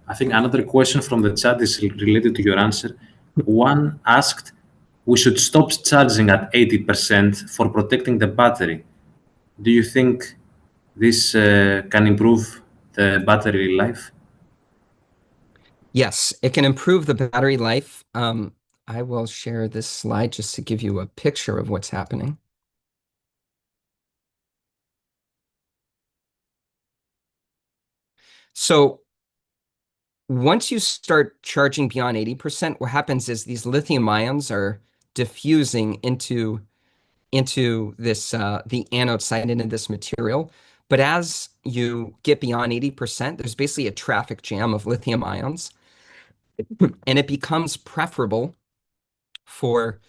I think another question from the chat is related to your answer. One asked, we should stop charging at 80% for protecting the battery. Do you think this can improve the battery life? Yes, it can improve the battery life. I will share this slide just to give you a picture of what's happening. So once you start charging beyond 80%, what happens is these lithium ions are diffusing into this the anode side into this material. But as you get beyond 80%, there's basically a traffic jam of lithium ions, and it becomes preferable for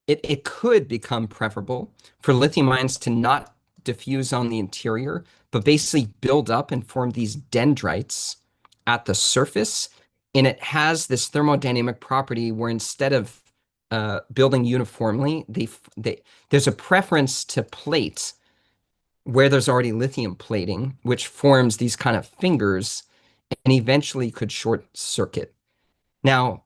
it could become preferable for lithium ions to not diffuse on the interior, but basically build up and form these dendrites at the surface. And it has this thermodynamic property where instead of building uniformly, there's a preference to plates where there's already lithium plating, which forms these kind of fingers and eventually could short circuit. Now,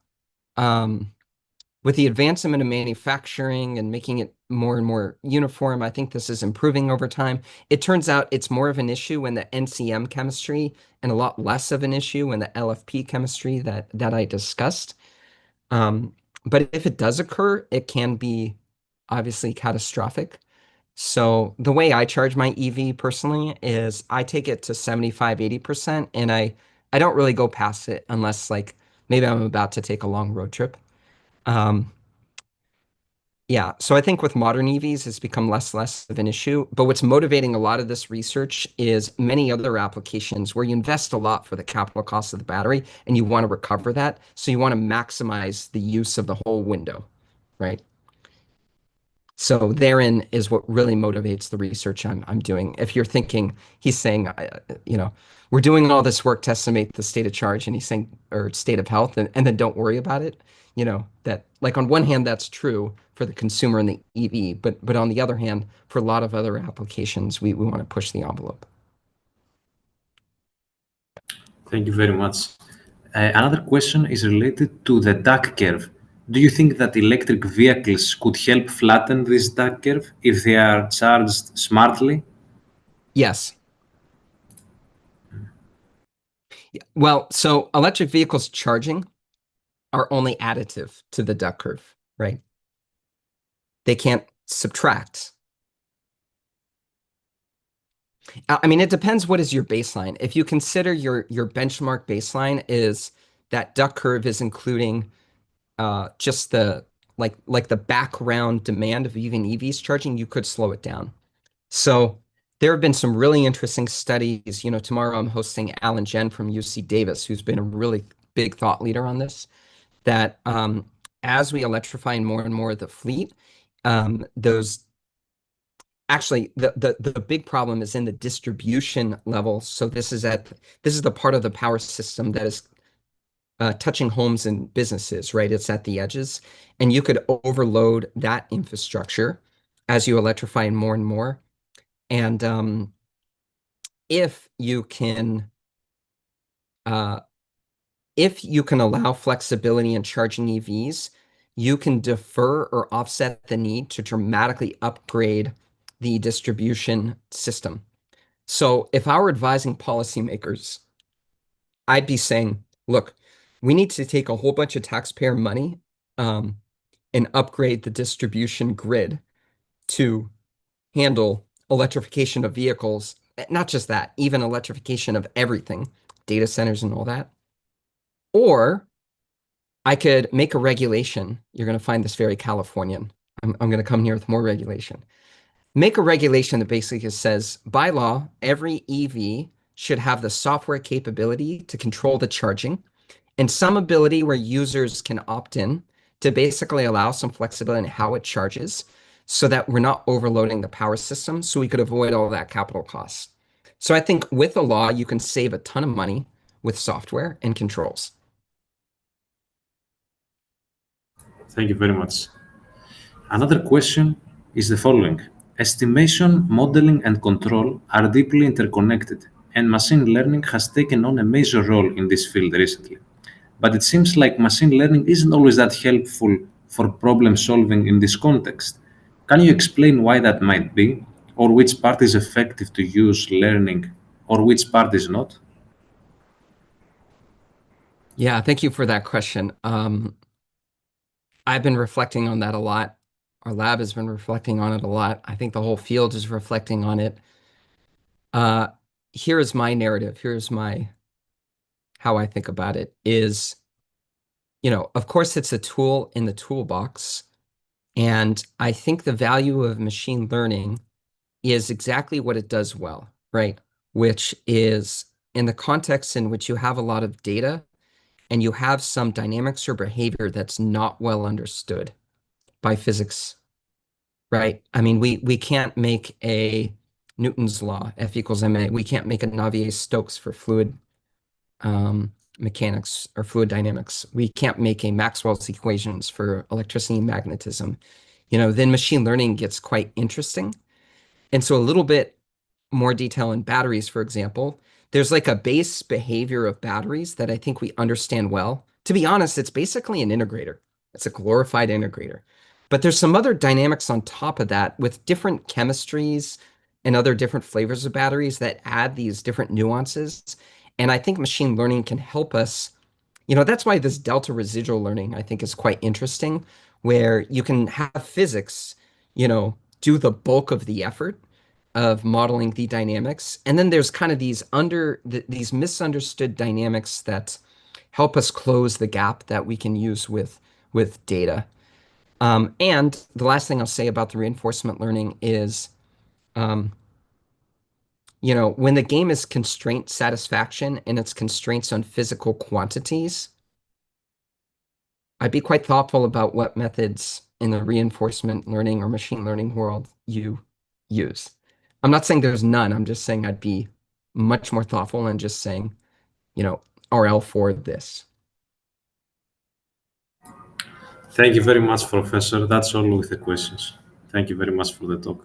with the advancement of manufacturing and making it more and more uniform, I think this is improving over time. It turns out it's more of an issue in the NCM chemistry and a lot less of an issue in the LFP chemistry that I discussed. But if it does occur, it can be obviously catastrophic. So the way I charge my EV personally is I take it to 75, 80%, and I don't really go past it unless like maybe I'm about to take a long road trip. Um, yeah, so I think with modern EVs, it's become less of an issue. But what's motivating a lot of this research is many other applications where you invest a lot for the capital cost of the battery and you want to recover that. So you want to maximize the use of the whole window, right? So therein is what really motivates the research I'm doing. If you're thinking, he's saying, we're doing all this work to estimate the state of charge, and he's saying, or state of health, and then don't worry about it. That like on one hand, that's true for the consumer and the EV, but on the other hand, for a lot of other applications, we want to push the envelope. Thank you very much. Another question is related to the duck curve. Do you think that electric vehicles could help flatten this duck curve if they are charged smartly? Yes. Well, so electric vehicles charging are only additive to the duck curve, right? They can't subtract. I mean, it depends what is your baseline. If you consider your benchmark baseline is that duck curve is including just the like the background demand of even EVs charging, you could slow it down. So there have been some really interesting studies. Tomorrow I'm hosting Alan Jen from UC Davis, who's been a really big thought leader on this, that as we electrify more and more of the fleet, those actually the big problem is in the distribution level. So this is the part of the power system that is touching homes and businesses, right? It's at the edges, and you could overload that infrastructure as you electrify more and more. And if you can allow flexibility in charging EVs, you can defer or offset the need to dramatically upgrade the distribution system. So if I were advising policymakers, I'd be saying, look, we need to take a whole bunch of taxpayer money and upgrade the distribution grid to handle electrification of vehicles. Not just that, even electrification of everything, data centers and all that. Or I could make a regulation. You're going to find this very Californian. I'm going to come here with more regulation. Make a regulation that basically says, by law, every EV should have the software capability to control the charging and some ability where users can opt in to basically allow some flexibility in how it charges so that we're not overloading the power system, so we could avoid all that capital costs. So I think with the law, you can save a ton of money with software and controls. Thank you very much. Another question is the following. Estimation, modeling, and control are deeply interconnected, and machine learning has taken on a major role in this field recently. But it seems like machine learning isn't always that helpful for problem solving in this context. Can you explain why that might be, or which part is effective to use learning, or which part is not? Yeah, thank you for that question. I've been reflecting on that a lot. Our lab has been reflecting on it a lot. I think the whole field is reflecting on it. Here is my narrative. Here's how I think about it is, of course, it's a tool in the toolbox. And I think the value of machine learning is exactly what it does well. right? Which is in the context in which you have a lot of data and you have some dynamics or behavior that's not well understood by physics, right? I mean, we can't make a Newton's law, F equals ma. We can't make a Navier-Stokes for fluid mechanics or fluid dynamics. We can't make a Maxwell's equations for electricity and magnetism. Then machine learning gets quite interesting. And so a little bit more detail in batteries, for example, there's like a base behavior of batteries that I think we understand well. To be honest, it's basically an integrator. It's a glorified integrator. But there's some other dynamics on top of that with different chemistries and other different flavors of batteries that add these different nuances. And I think machine learning can help us. That's why this delta residual learning I think is quite interesting, where you can have physics, do the bulk of the effort of modeling the dynamics. And then there's kind of these misunderstood dynamics that help us close the gap that we can use with data. And the last thing I'll say about the reinforcement learning is, um, when the game is constraint satisfaction and it's constraints on physical quantities, I'd be quite thoughtful about what methods in the reinforcement learning or machine learning world you use. I'm not saying there's none. I'm just saying I'd be much more thoughtful and just saying, RL for this. Thank you very much, Professor. That's all with the questions. Thank you very much for the talk.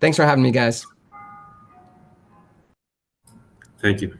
Thanks for having me, guys. Thank you.